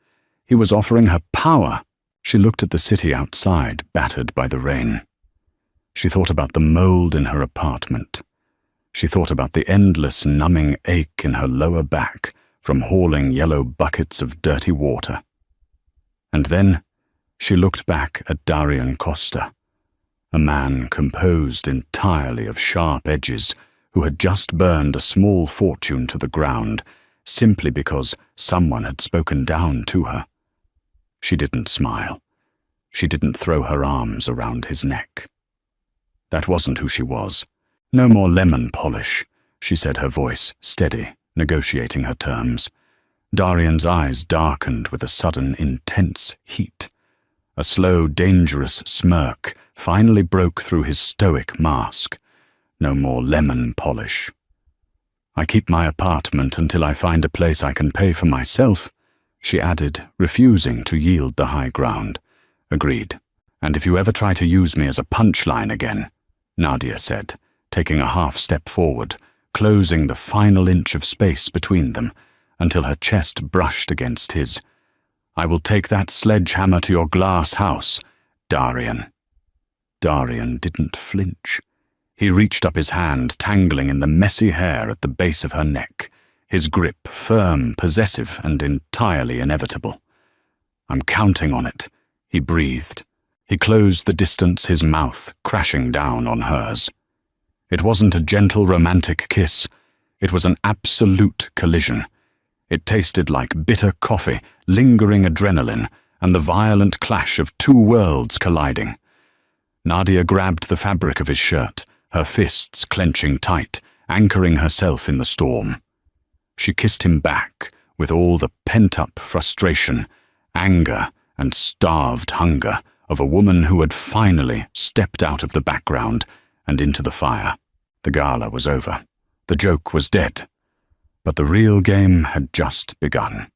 S1: He was offering her power. She looked at the city outside, battered by the rain. She thought about the mold in her apartment. She thought about the endless numbing ache in her lower back from hauling yellow buckets of dirty water. And then she looked back at Darian Costa, a man composed entirely of sharp edges who had just burned a small fortune to the ground simply because someone had spoken down to her. She didn't smile. She didn't throw her arms around his neck. That wasn't who she was. No more lemon polish, she said, her voice steady, negotiating her terms. Darian's eyes darkened with a sudden, intense heat. A slow, dangerous smirk finally broke through his stoic mask. No more lemon polish. I keep my apartment until I find a place I can pay for myself, she added, refusing to yield the high ground. Agreed. And if you ever try to use me as a punchline again, Nadia said, taking a half step forward, closing the final inch of space between them until her chest brushed against his. I will take that sledgehammer to your glass house, Darian. Darian didn't flinch. He reached up his hand, tangling in the messy hair at the base of her neck, his grip firm, possessive, and entirely inevitable. I'm counting on it, he breathed. He closed the distance, his mouth crashing down on hers. It wasn't a gentle romantic kiss. It was an absolute collision. It tasted like bitter coffee, lingering adrenaline, and the violent clash of two worlds colliding. Nadia grabbed the fabric of his shirt, her fists clenching tight, anchoring herself in the storm. She kissed him back with all the pent-up frustration, anger, and starved hunger of a woman who had finally stepped out of the background and into the fire. The gala was over. The joke was dead. But the real game had just begun.